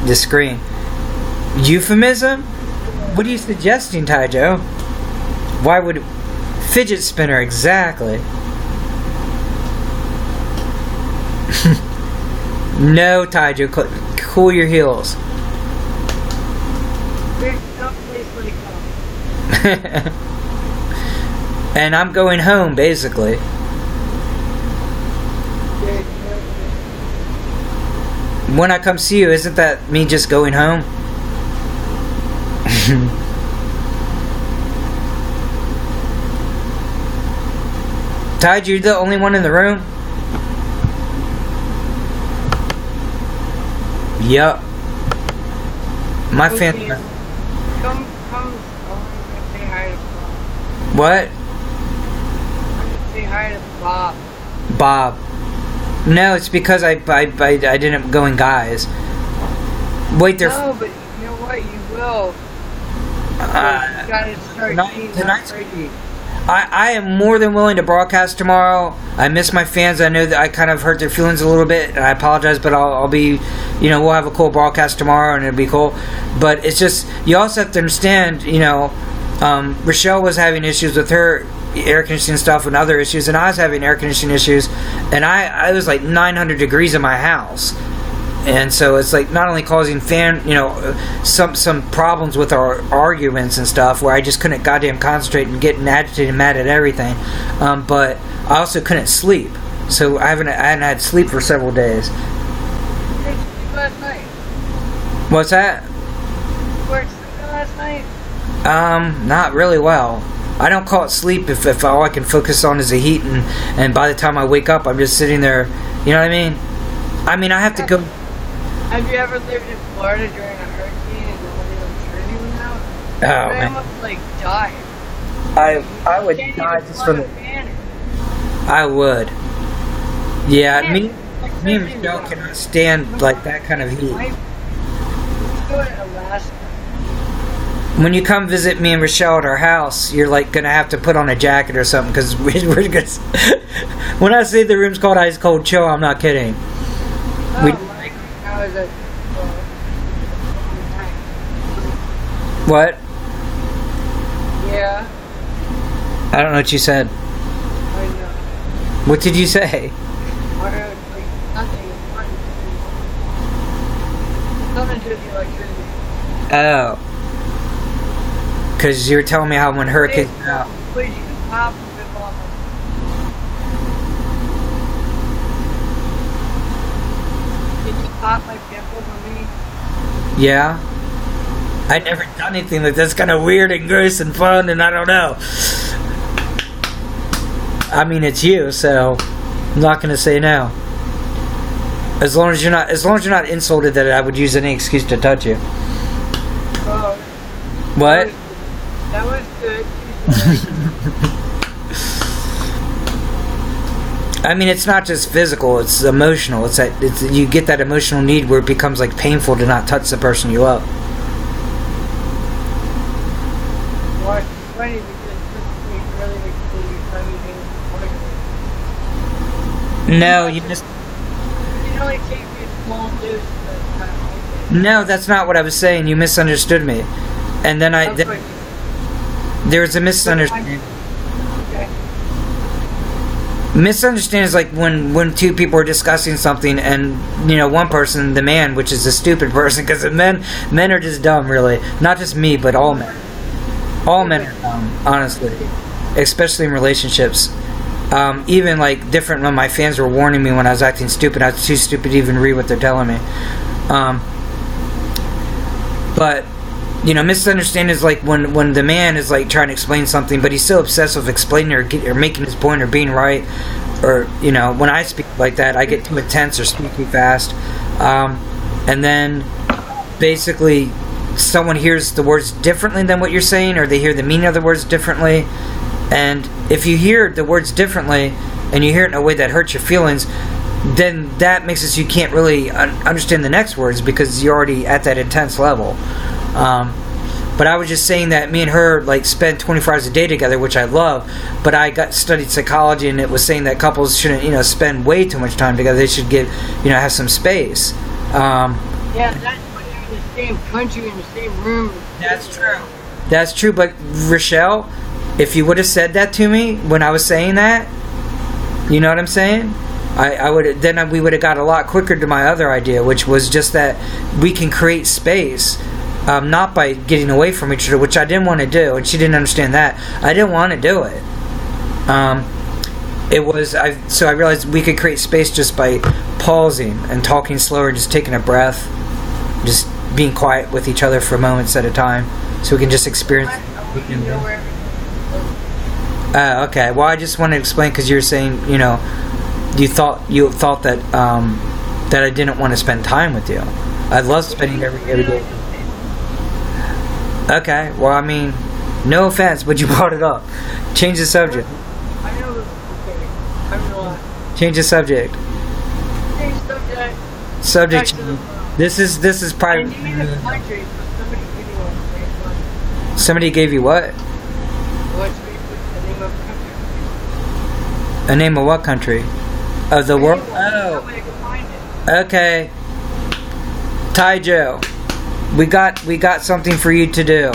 the screen. Euphemism? What are you suggesting, Taijo? Why would fidget spinner exactly? No, Taijo, cool your heels.
There's no place like home.
And I'm going home, basically.
There's no place.
When I come see you, isn't that me just going home? Tide, you're the only one in the room? Yup. My
Okay.
family.
Come, say hi to Bob.
What?
I'm gonna say hi to Bob.
Bob. No, it's because I didn't go in guys. Wait, they're.
No, but you know what? You will. You gotta start seeing
tonight's.
how pretty.
I am more than willing to broadcast tomorrow. I miss my fans. I know that I kind of hurt their feelings a little bit, and I apologize, but I'll be, you know, we'll have a cool broadcast tomorrow, and it'll be cool. But it's just, you also have to understand, you know, Rochelle was having issues with her air conditioning stuff and other issues, and I was having air conditioning issues, and I was like 900 degrees in my house. And so it's like not only causing some problems with our arguments and stuff where I just couldn't goddamn concentrate and getting agitated and mad at everything, but I also couldn't sleep. So I hadn't had sleep for several days.
Where did you sleep last night?
What's that?
Where did you sleep last night?
Not really well. I don't call it sleep if all I can focus on is the heat, and by the time I wake up I'm just sitting there. You know what I mean? I have to go.
Have you ever lived in Florida during a hurricane and nobody would turn you out?
Oh,
I
man.
almost like died.
I would
Can't
die
even
just
plug
from.
a fan in.
I would. Yeah,
Yeah,
me
like
and
freaking
Michelle
rough.
cannot stand like that kind of heat.
Let's go to Alaska.
When you come visit me and Rochelle at our house, you're like gonna have to put on a jacket or something because we're gonna. When I say the room's called Ice Cold Chill, I'm not kidding. We-
How is it?
What?
Yeah,
I don't know what you said.
I know.
What did you say?
What are, like, nothing. It's fun. Something to do with the electricity.
Oh. Because you were telling me how when hurricanes
Please,
come out.
please, you can pop a bit off. Can you pop my pimple for me?
Yeah. I'd never done anything like that's kind of weird and gross and fun, and I don't know. I mean, it's you, so I'm not gonna say no. As long as you're not insulted that I would use any excuse to touch you.
Oh,
What?
that was good.
I mean, it's not just physical; it's emotional. It's you get that emotional need where it becomes like painful to not touch the person you love.
Well, it's funny because this week really makes me funny things.
No, you just.
You can only take me a small dose of that.
No, that's not what I was saying. You misunderstood me, and then
Okay.
there was a misunderstanding.
Okay.
Misunderstanding is like when two people are discussing something, and one person, the man, which is a stupid person, because men are just dumb, really. Not just me, but all men. All men are dumb, honestly, especially in relationships. Even like different when my fans were warning me when I was acting stupid. I was too stupid to even read what they're telling me. But misunderstanding is like when the man is like trying to explain something, but he's so obsessed with explaining or making his point or being right, or when I speak like that, I get too intense or speak too fast, and then basically someone hears the words differently than what you're saying, or they hear the meaning of the words differently. And if you hear the words differently and you hear it in a way that hurts your feelings, then that makes it so you can't really understand the next words because you're already at that intense level. But I was just saying that me and her like spend 24 hours a day together, which I love. But I studied psychology, and it was saying that couples shouldn't spend way too much time together. They should give have some space.
Yeah, that's when you're in the same country, in the same room.
That's true. That's true. But Rochelle, if you would have said that to me when I was saying that, you know what I'm saying? I would then we would have got a lot quicker to my other idea, which was just that we can create space, not by getting away from each other, which I didn't want to do, and she didn't understand that. I didn't want to do it. So I realized we could create space just by pausing and talking slower, just taking a breath, just being quiet with each other for moments at a time, so we can just experience. Okay. Well, I just want to explain because you're saying, you thought that that I didn't want to spend time with you. I love spending every day. Okay. Well, I mean, no offense, but you brought it up. Change the subject.
I know. Okay. I'm not.
Change the subject.
Change subject.
Subject. This is private.
I need a country, so somebody give me one.
Somebody gave you what?
What's the name of country?
A name of what country? Of the world? Oh. Okay. Ty Joe, we got something for you to do.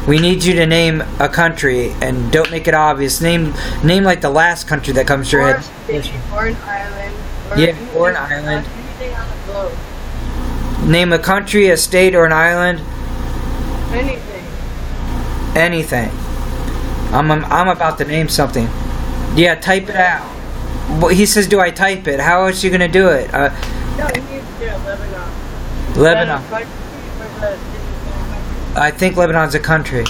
We need you to name a country, and don't make it obvious. Name like the last country that comes to your head.
Or an island.
Or an island.
Anything on the globe.
Name a country, a state, or an island. Anything. I'm about to name something. Yeah, type it out. Well, he says, do I type it? How else are you going to do it?
No, he needs to do Lebanon.
Lebanon. I think Lebanon's a country.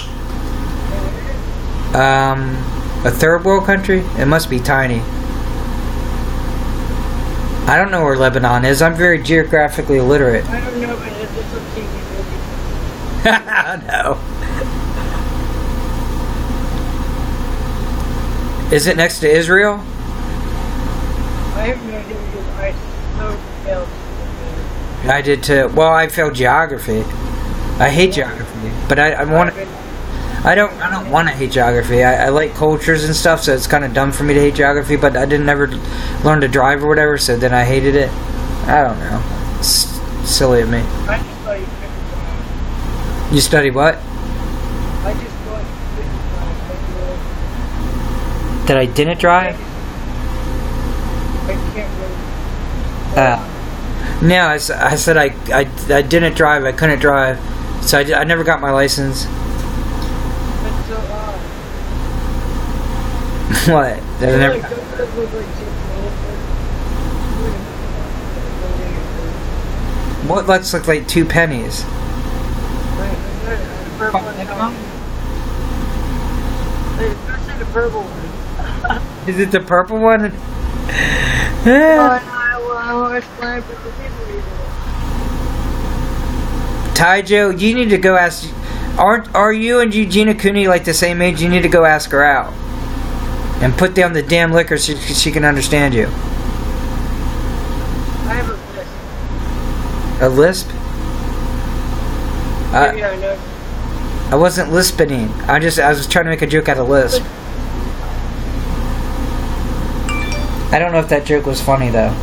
A third world country? It must be tiny. I don't know where Lebanon is. I'm very geographically illiterate.
I don't know, but it's a TV movie.
No. Is it next to Israel?
I have no idea because I so failed.
I did too. Well, I failed geography. I hate geography, but I want to. I don't want to hate geography. I like cultures and stuff, so it's kind of dumb for me to hate geography. But I didn't ever learn to drive or whatever, so then I hated it. I don't know. It's silly of me.
I just thought you couldn't drive.
You study what?
I just thought you couldn't drive.
That I didn't drive?
I can't really.
No, I said I didn't drive. I couldn't drive, so I never got my license.
That's so odd.
What? That I never. What looks like 2 pennies?
The purple one.
Is it the purple one? Ty Joe, you need to go ask. Are you and Eugenia Cooney like the same age? You need to go ask her out and put down the damn liquor so she can understand you.
I have
A lisp?
Maybe I know.
I wasn't lisping. I was trying to make a joke out of lisp. I don't know if that joke was funny though.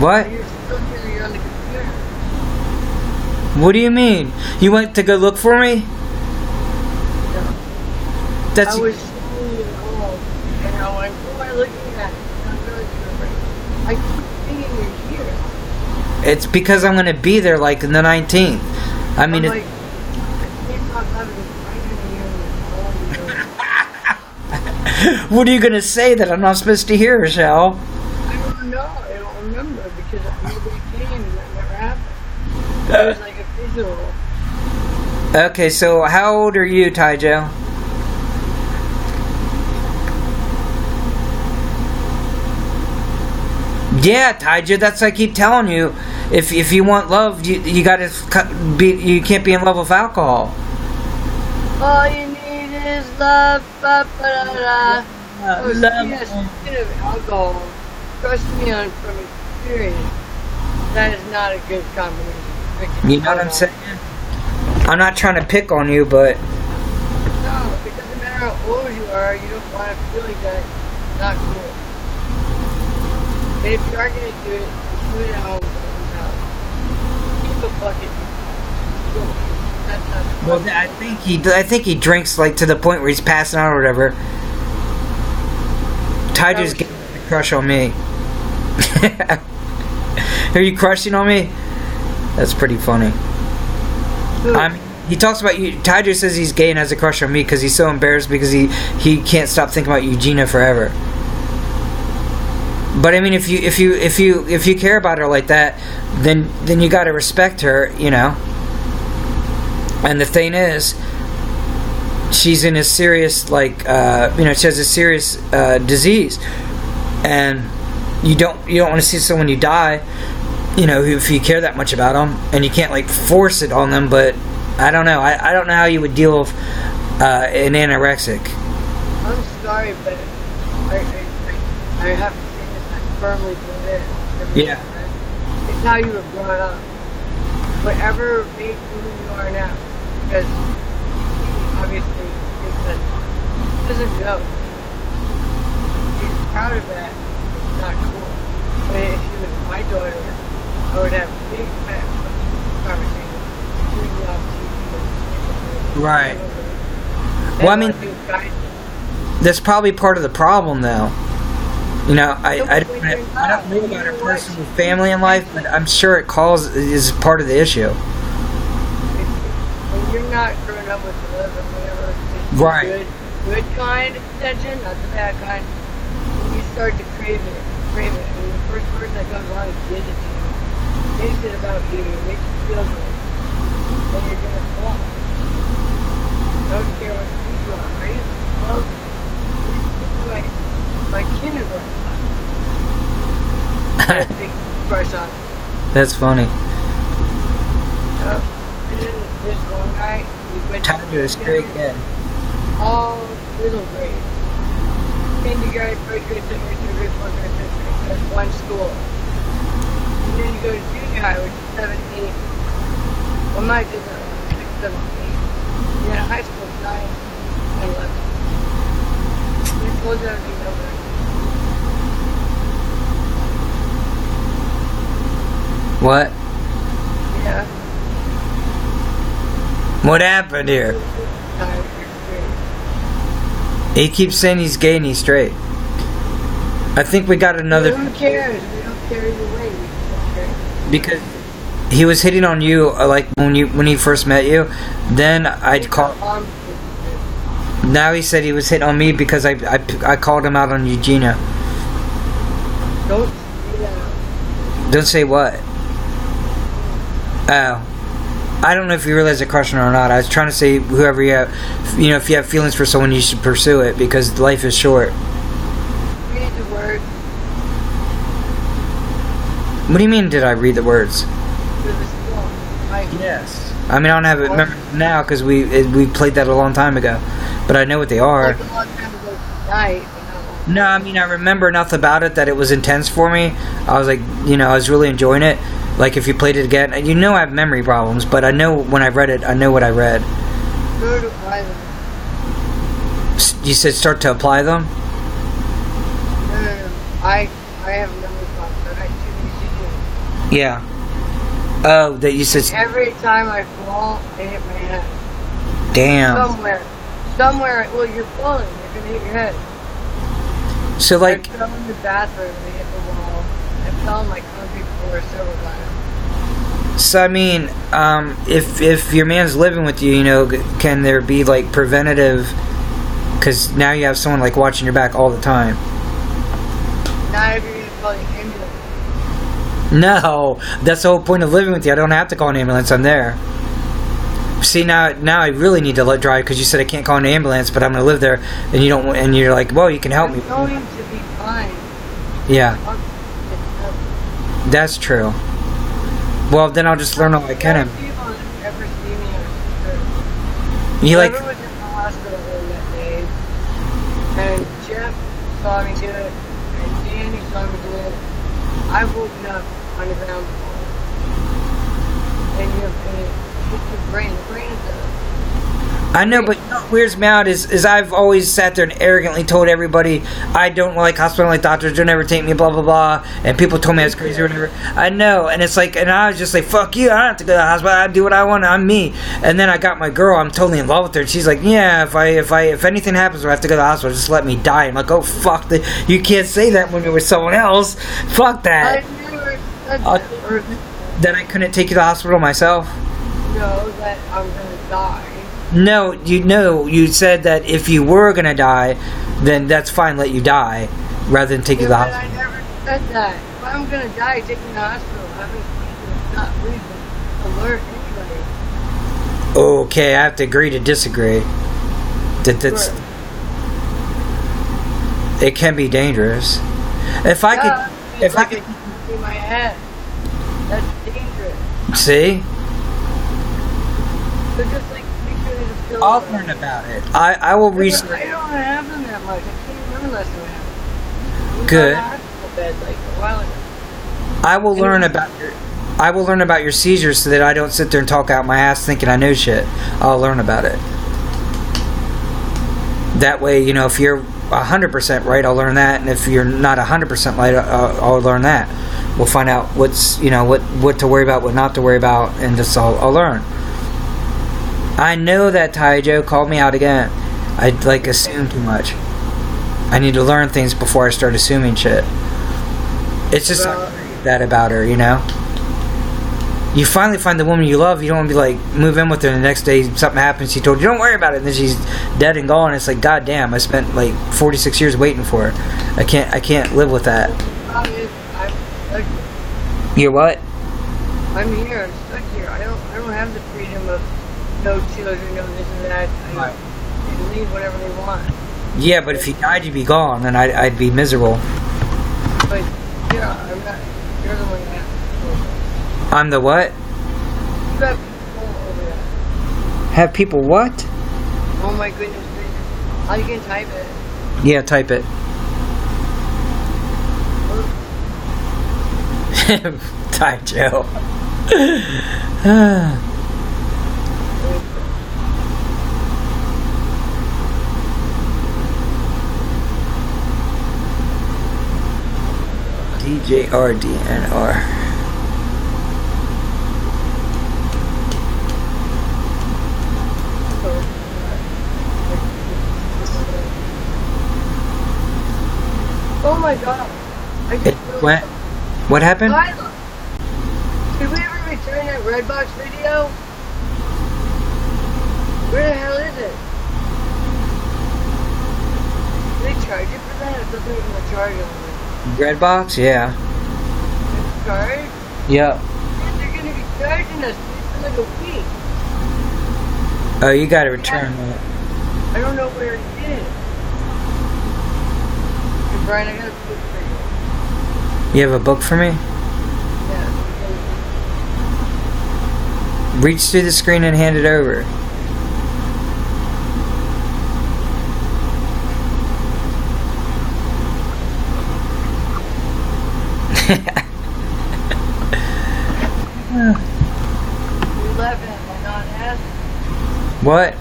What?
You're still here, you're on the computer.
What do you mean? You went to go look for me?
No.
That's
I was seeing you home, and I went, who am I looking at? I'm really remembering. I keep thinking you're here.
It's because I'm gonna be there like in the 19th. I mean,
I'm like, I can't stop having a fight in here.
what are you gonna say that I'm not supposed to hear, Shell?
I don't know. I don't remember because nobody came and that never happened. It was like a visual.
Okay, so how old are you, Tyjo? Yeah, Tyjo, that's what I keep telling you. If you want love, you gotta be. You can't be in love with alcohol.
All you need is love. Ba, ba, da, da. Oh, yes, speaking of alcohol, trust me from experience, that is not a good combination.
You know what I'm saying? I'm not trying to pick on you, but
No, it doesn't matter how old you are, you don't want to feel like that. It's not cool. And if you are going to do it, do it at home. Keep a bucket. That's not
well, I think he drinks like to the point where he's passing out or whatever. Tyjo's getting a crush on me. Are you crushing on me? That's pretty funny. He talks about you. Tyjo says he's gay and has a crush on me because he's so embarrassed because he can't stop thinking about Eugenia forever. But I mean, if you care about her like that, then you got to respect her, you know. And the thing is, she's in a serious she has a serious disease, and you don't want to see someone you die, you know, if you care that much about them, and you can't like force it on them. But I don't know. I don't know how you would deal with an anorexic.
I'm sorry, but I have to say this. I firmly believe it.
Yeah.
It's how you were brought up. Whatever made you who you are now. Because obviously he doesn't know. He's proud of that. It's not cool. But if she was my daughter, I would have big fat conversations.
Right. Well, I mean, that's probably part of the problem, though. You know, I don't know about her personal family in life, but I'm sure it is part of the issue.
When you're not growing up with love or whatever, it's
right.
Good kind of attention, not the bad kind. When you start to crave it, and the first person that comes along and gives it to you, makes it about you, makes you feel good, then you're gonna fall. Don't care what you are, right? Love, like my kindergarten. Big crush on.
That's funny.
This one guy, we went
Tyler is great kid.
All little grades. Kindergarten, first grade, second grade, third grade, fourth grade, fifth grade. That's one school. And then you go to junior high, which is 7, 8. Well, mine did that 6, 7, 8. And then high school, 9, 10, 11. We close everything over.
What?
Yeah.
What happened here? He keeps saying he's gay and he's straight. I think we got another.
Who cares? We don't care either way. We don't care.
Because he was hitting on you like when he first met you. Then I'd call. Now he said he was hitting on me because I called him out on Eugenia.
Don't say that.
Don't say what? Oh. I don't know if you realize a crush on her or not. I was trying to say whoever you have, you know, if you have feelings for someone, you should pursue it because life is short.
Read the words.
What do you mean? Did I read the words?
Yes.
I mean, I don't have it remember now because we played that a long time ago, but I know what they are.
Like a long time ago tonight.
No, I mean I remember enough about it that it was intense for me. I was like, you know, I was really enjoying it. Like if you played it again, you know I have memory problems, but I know when I read it, I know what I read.
Go to apply them.
You said start to apply them?
No. I have memory problems. I got too many to do.
Yeah. Oh, that you said.
Every time I fall, I hit my head.
Damn.
Somewhere. Well, you're falling. You're gonna hit your head.
So like.
I fell in the bathroom and hit the wall. I fell on my concrete floor several times.
So I mean, if your man's living with you, you know, can there be like preventative? Because now you have someone like watching your back all the time.
Not if you're gonna call the ambulance.
No, that's the whole point of living with you. I don't have to call an ambulance. I'm there. See, now I really need to let drive because you said I can't call an ambulance, but I'm gonna live there, and you don't. And you're like, well, you can help me.
I'm going to be fine.
Yeah, that's true. Well, then I'll just learn all I can.
People that ever see me are
You like?
Whoever was in the hospital that day, and Jeff saw me do it, and Danny saw me do it. I've woken up on the ground before, and it hits your brain. The brain is
I know, but what weirds me out is I've always sat there and arrogantly told everybody I don't like hospital like doctors, don't ever take me, blah blah blah, and people told me I was crazy or whatever. I know, and it's like, and I was just like, fuck you, I don't have to go to the hospital, I do what I want, I'm me. And then I got my girl, I'm totally in love with her, and she's like, yeah, if anything happens or I have to go to the hospital, just let me die. I'm like, oh fuck, you can't say that when you're with someone else. Fuck that.
I never said that.
That I couldn't take you to the hospital myself.
No, that I'm gonna die.
No, you said that if you were gonna die, then that's fine, let you die, rather than take you to the
But I
hospital.
never said that. If I'm gonna die, take me to the hospital. I haven't not reason alert anybody.
Okay, I have to agree to disagree. That's
Sure.
it can be dangerous. If I could
in my head, that's dangerous.
see,
So just like make sure there's a pill.
I'll learn about it. I will
I
research.
don't have them that much. I can't remember last time I had them.
Good.
I was on the hospital bed like a while ago.
I will learn about your seizures so that I don't sit there and talk out my ass thinking I know shit. I'll learn about it. That way, you know, if you're 100% right, I'll learn that, and if you're not 100% right, I'll learn that. We'll find out what's, you know, what to worry about, what not to worry about, and just I'll learn. I know that Ty Joe called me out again. I like assume too much. I need to learn things before I start assuming shit. It's just that about her, you know. You finally find the woman you love. You don't want to be like move in with her, and the next day something happens. She told you don't worry about it, and then she's dead and gone. It's like, god damn, I spent like 46 years waiting for her. I can't live with that.
I'm stuck here.
You're what?
I'm here. I'm stuck here. I don't have the freedom of no children, no this and that. I can leave whenever they want.
Yeah, but if you died, you'd be gone, and I'd be miserable.
But yeah, I'm not. You're the one that has to.
I'm the what?
You have control over that.
Have people what?
Oh my goodness gracious. How you can type it?
Yeah, type it. Ty Joe. DJRDNR.
Oh my god. I just realized
What happened?
Lila, did we ever return that Redbox video? Where the hell is it? Did they charge you for that? I thought they were going to charge you.
Redbox? Yeah.
Charge?
Yep.
They're going to be charging us for like a week.
Oh, you gotta return that.
I don't know where it is. Hey Brian, I got a book for you.
You have a book for me?
Yeah.
Reach through the screen and hand it over.
You're laughing at my non-ass?
What?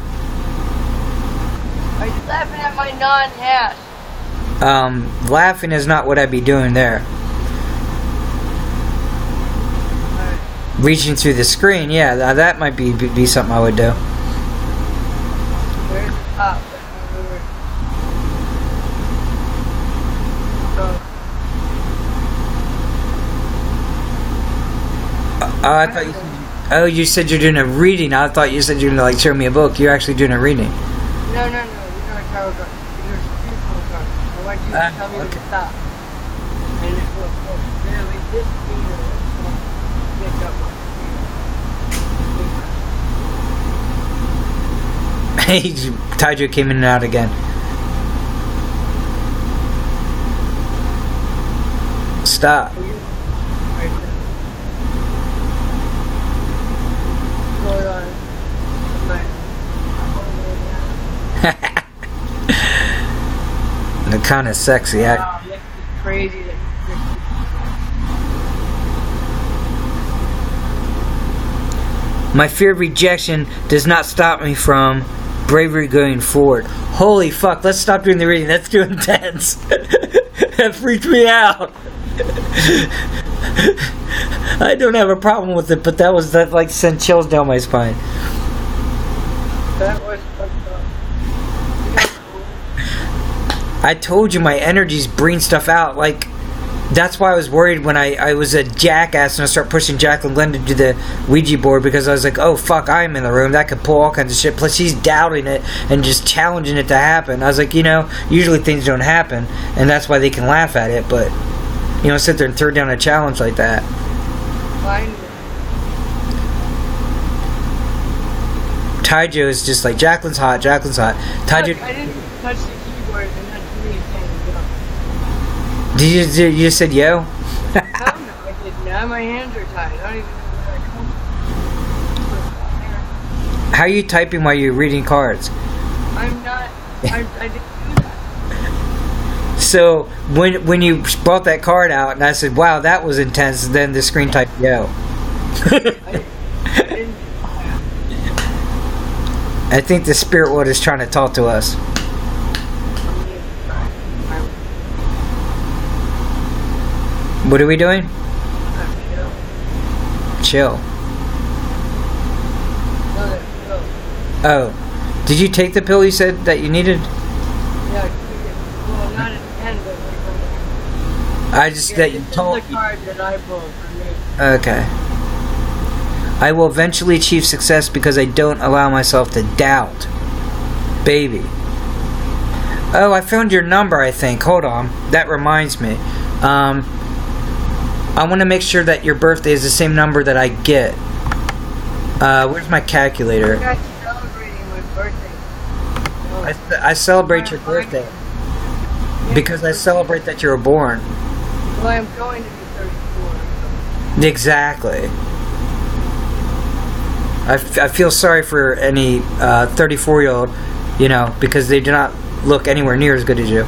Are you laughing at my non-ass?
Laughing is not what I'd be doing there. Reaching through the screen, yeah, that might be something I would do.
There's up.
I thought you said you're doing a reading. I thought you said you're gonna like show me a book. You're actually doing a reading.
No. You're not a tarot card. You're a spiritual card. I want you to tell me to stop. And it will really this finger will pick up
Hey, Taiju came in and out again. Stop. They're kind of sexy.
Wow, this is crazy.
My fear of rejection does not stop me from bravery going forward. Holy fuck, let's stop doing the reading. That's too intense. That freaked me out. I don't have a problem with it, but that like sent chills down my spine.
That was fucked up.
I told you my energies bring stuff out. Like, that's why I was worried when I was a jackass and I started pushing Jacqueline Glenn to do the Ouija board, because I was like, oh fuck, I'm in the room. That could pull all kinds of shit. Plus she's doubting it and just challenging it to happen. I was like, usually things don't happen, and that's why they can laugh at it, but sit there and throw down a challenge like that.
Fine.
Taiju is just like, Jacqueline's hot. Taiju.
Look, I didn't touch the keyboard, and that's me saying go.
You just said yo?
No, I did not. My hands are tied. I don't even know where I come.
How are you typing while you're reading cards?
I'm not. I didn't do that.
So when you brought that card out and I said, wow, that was intense, then the screen typed yo. I think the spirit world is trying to talk to us. What are we doing? Chill. Oh. Did you take the pill you said that you needed?
Yeah, well, not at the end, but
that you told.
This is the card that I pulled for me.
Okay. I will eventually achieve success because I don't allow myself to doubt. Baby. Oh, I found your number, I think. Hold on. That reminds me. I want to make sure that your birthday is the same number that I get. Where's my calculator?
I'm not celebrating my birthday. No.
I celebrate your birthday. Because I celebrate that you were born.
Well, I'm going to be 34.
Exactly. I feel sorry for any 34-year-old, because they do not look anywhere near as good as you.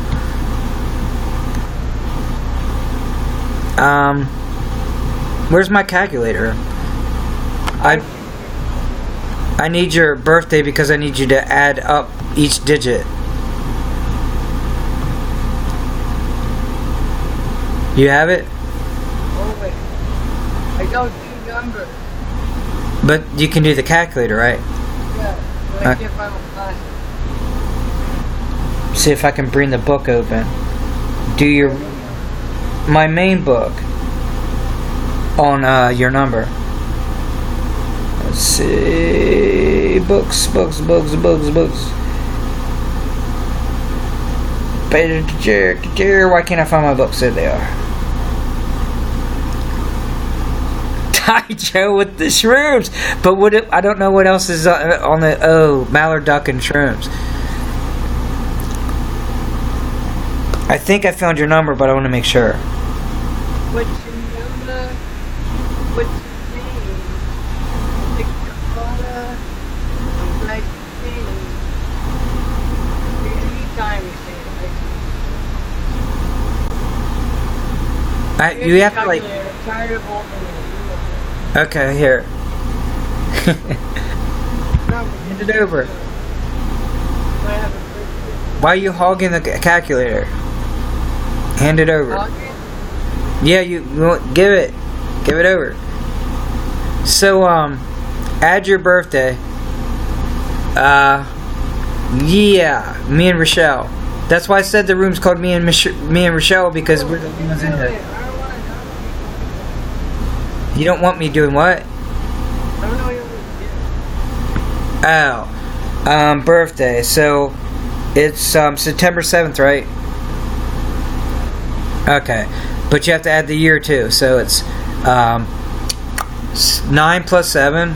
Where's my calculator? I need your birthday because I need you to add up each digit. You have it?
Oh, wait. I don't do numbers.
But you can do the calculator, right?
Yeah, but I can't find my glasses.
See if I can bring the book open. Do my main book on your number. Let's see. Books. Why can't I find my books? There they are. Taiju with the shrooms, but I don't know what else is on the mallard duck and shrooms. I think I found your number, but I want to make sure.
What's your number? What's your name? Victoria. I'm glad you came. Anytime you say it.
You have to like.
I'm tired of holding it.
Okay, here. Hand it over. Why are you hogging the calculator? Hand it over.
Hogging?
Yeah, you give it. Give it over. So, add your birthday. Yeah, me and Rochelle. That's why I said the room's called me and Rochelle, because we're the only ones in there. You don't want me doing what?
I don't know what you're
Oh, birthday. So, it's September 7th, right? Okay, but you have to add the year too. So it's 9 plus 7.
I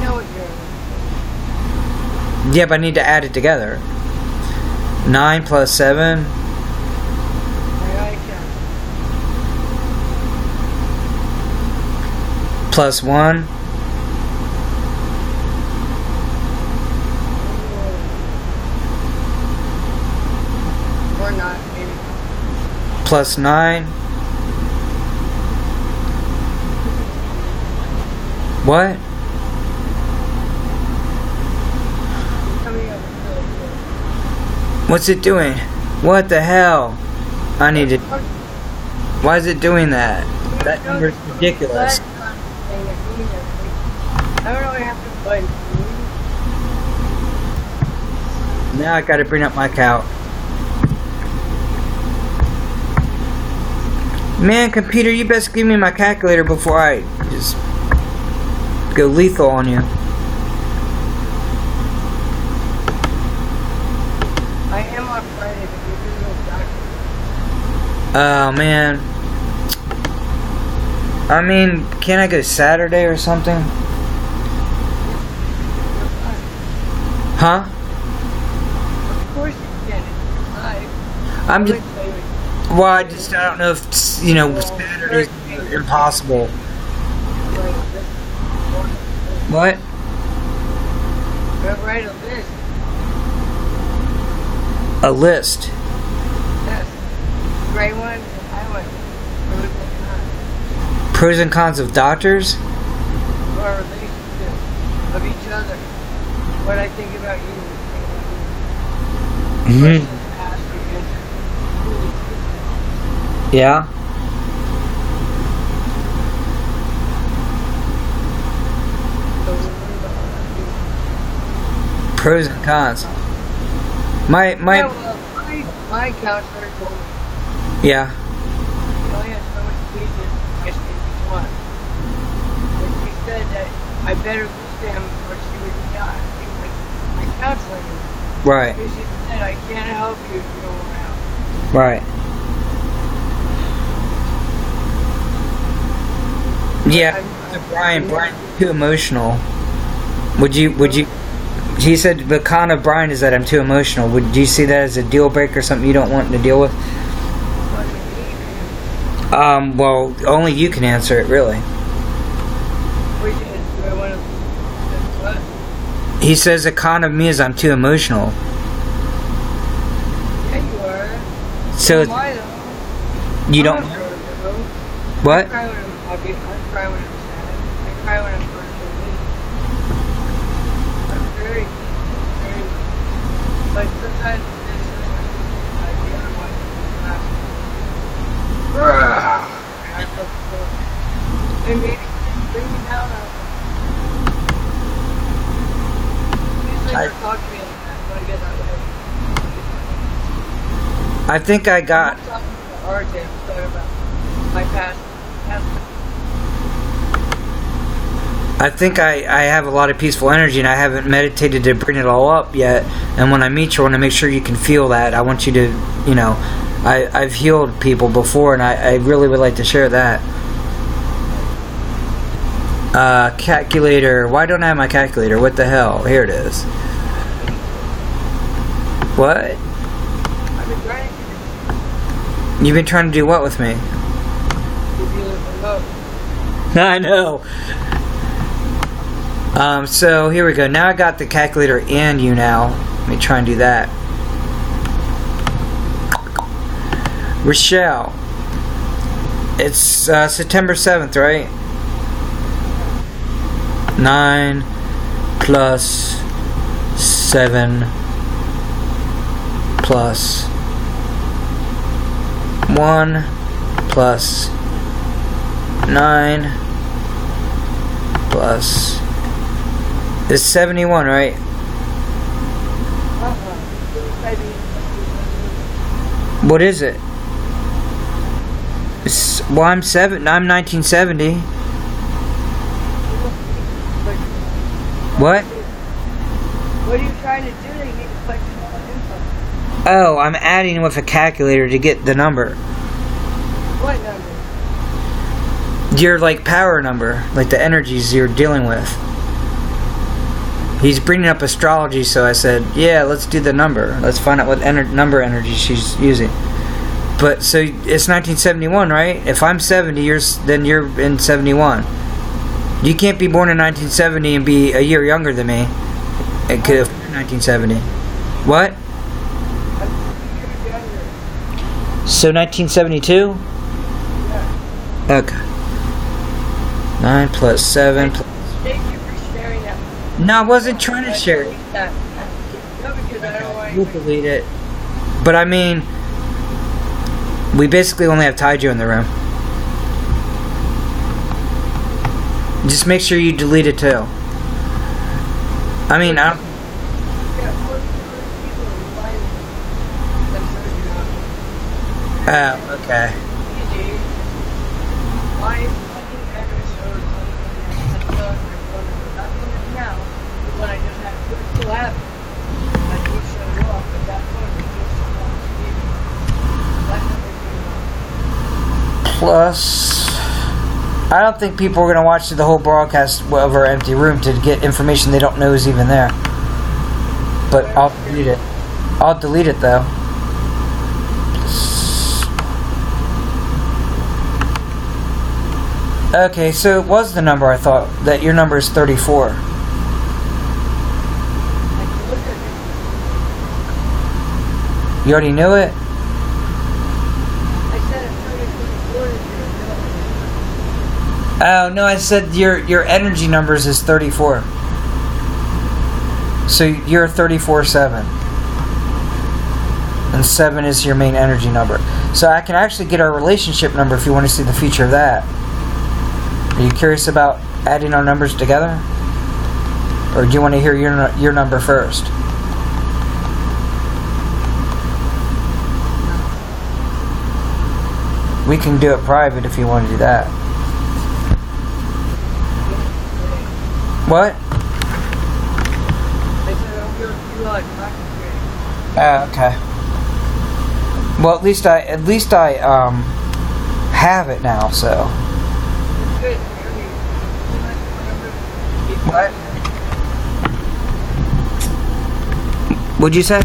know what you're.
Yeah, but I need to add it together. 9 plus 7
I can.
plus 1
Or not, maybe.
plus 9. What?
Coming up.
What's it doing? What the hell? I need to. Why is it doing that? That number's ridiculous.
I don't really have to play.
Now I gotta bring up my count. Man, computer, you best give me my calculator before I just go lethal on you.
I am on Friday, but you're doing those doctors.
Oh, man. I mean, can I go Saturday or something? Huh?
Of course you can. It's live.
I'm just. Well, I don't know if, Saturday's impossible. What?
Write a list.
A list.
Yes. Gray one and high one.
Pros and cons of doctors?
Or relationships of each other. What I think about you.
Mm-hmm. Yeah. Pros and cons. My
counselor told me
yeah.
you only have so much pages as each one. And she said that I better lose them or she would die. My counselor knew.
Right.
Because she said I can't help you if you don't want out.
Right. Yeah. Brian's too emotional. Would you he said the con of Brian is that I'm too emotional. Would you see that as a deal breaker, something you don't want to deal with? Well, only you can answer it, really. He says the con of me is I'm too emotional.
Yeah, you are.
So you don't. What?
I cry when I'm happy. I cry when I'm sad. I cry when I'm frustrated. I'm very, but sometimes there's I can't watch it. And maybe bring me down. Usually don't talk to me like that when I get that way.
I think I got.
I'm not talking about RJ, I'm talking about my past.
I think I have a lot of peaceful energy, and I haven't meditated to bring it all up yet. And when I meet you, I want to make sure you can feel that. I want you to, I've healed people before, and I really would like to share that. Calculator. Why don't I have my calculator? What the hell? Here it is. What?
I've been trying to
You've been trying to do what with me?
give you the remote.
I know. So here we go. Now I got the calculator and YouNow. Let me try and do that. Rochelle. It's September 7th, right? 9 plus 7 plus 1 plus 9 plus. It's 71, right? What is it? Well, I'm 1970. What?
What are you trying to do? You need to collect all the info.
Oh, I'm adding with a calculator to get the number.
What number?
Your power number, like the energies you're dealing with. He's bringing up astrology, so I said, yeah, let's do the number. Let's find out what number energy she's using. But so it's 1971, right? If I'm 70, then you're in 71. You can't be born in 1970 and be a year younger than me. It could have 1970. What? So 1972?
Yeah.
Okay. 9 plus 7 plus...
Thank you for sharing that.
No, I wasn't trying to share it.
No, because I don't want
We'll delete it. But I mean, we basically only have Taiju in the room. Just make sure you delete it too. I mean, I don't... Oh, okay. Plus, I don't think people are going to watch the whole broadcast of our empty room to get information they don't know is even there. But I'll delete it. I'll delete it though. Okay, so it was the number I thought. That your number is 34. You already knew it? Oh, no, I said your energy numbers is 34. So you're 34-7. And 7 is your main energy number. So I can actually get our relationship number if you want to see the feature of that. Are you curious about adding our numbers together? Or do you want to hear your number first? We can do it private if you want to do that. What? Oh, okay. Well, at least I have it now, so. What? What'd you say?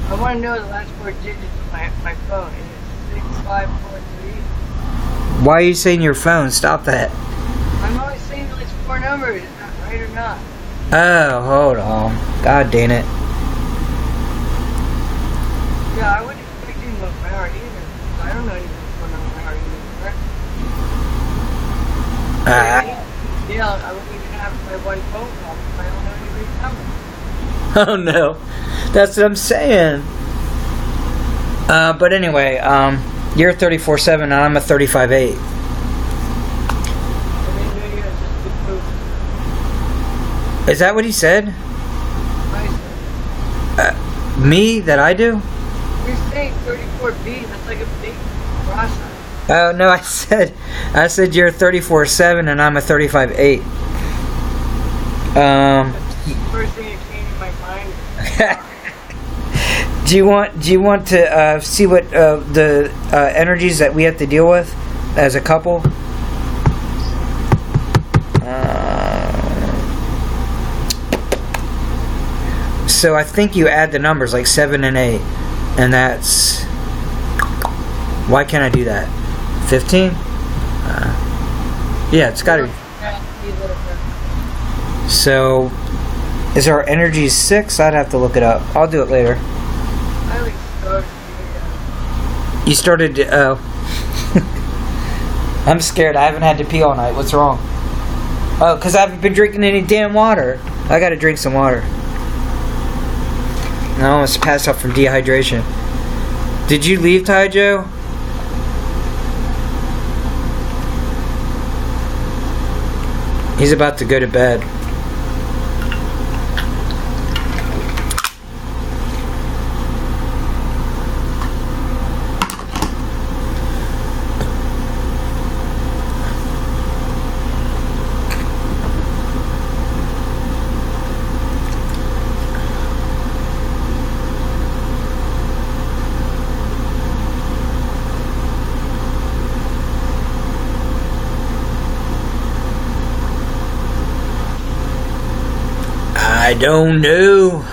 I want to know the last 4 digits of my phone. It's 6543.
Why are you saying your phone? Stop that.
I'm always saying the last 4 numbers. Is that right or not?
Oh, hold on. God damn it.
Yeah, I wouldn't expect you to know my heart either. I don't know anything from my heart either. Yeah, I wouldn't even have my one phone call if I don't know anybody's number.
Oh no. That's what I'm saying. But anyway, you're 34-7 and I'm a 35-8. Is that what he said? Me? That I do?
You're saying 34B, that's like a big process.
Oh no, I said you're 34-7 and I'm a 35-8.
First thing that came to my mind.
Do you want to see what the energies that we have to deal with as a couple? So I think you add the numbers like 7 and 8, and that's... Why can't I do that? 15? Yeah, it's got to be. So, is our energy 6? I'd have to look it up. I'll do it later. You started to... Oh. I'm scared. I haven't had to pee all night. What's wrong? Oh, because I haven't been drinking any damn water. I gotta drink some water. I almost passed out from dehydration. Did you leave, Taijo? He's about to go to bed. I don't know.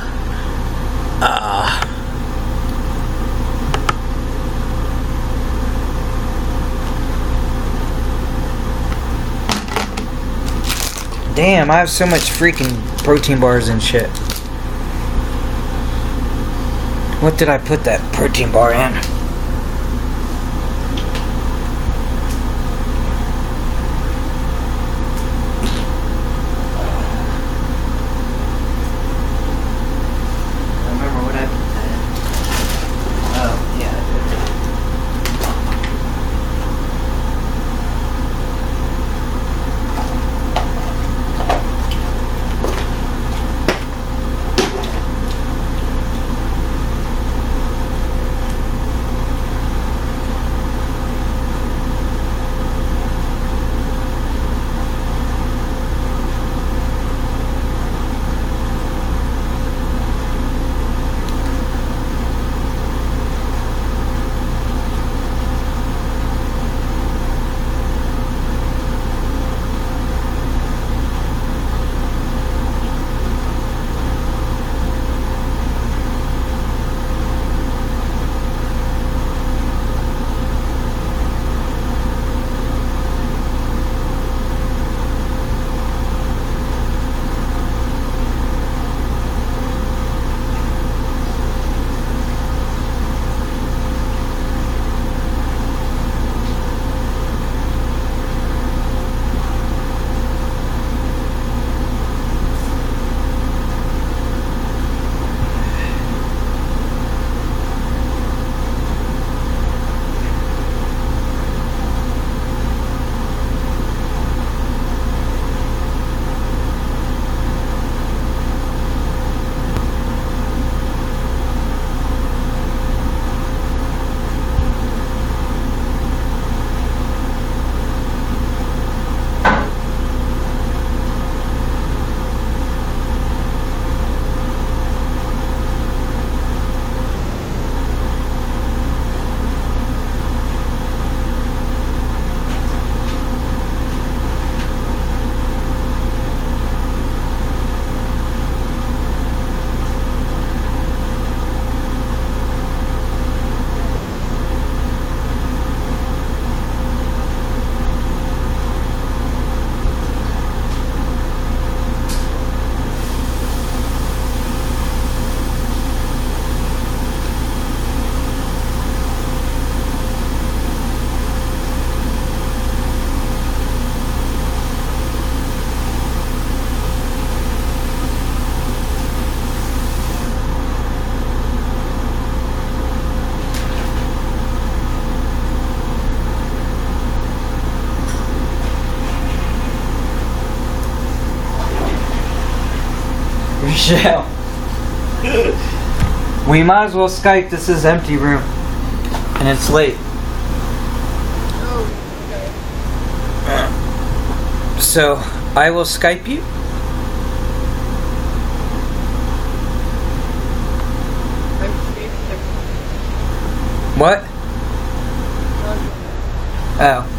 Damn, I have so much freaking protein bars and shit. What did I put that protein bar in? Michelle. We might as well Skype. This is empty room. And it's late.
Oh, okay.
So, I will Skype you.
I'm sick.
What? Oh.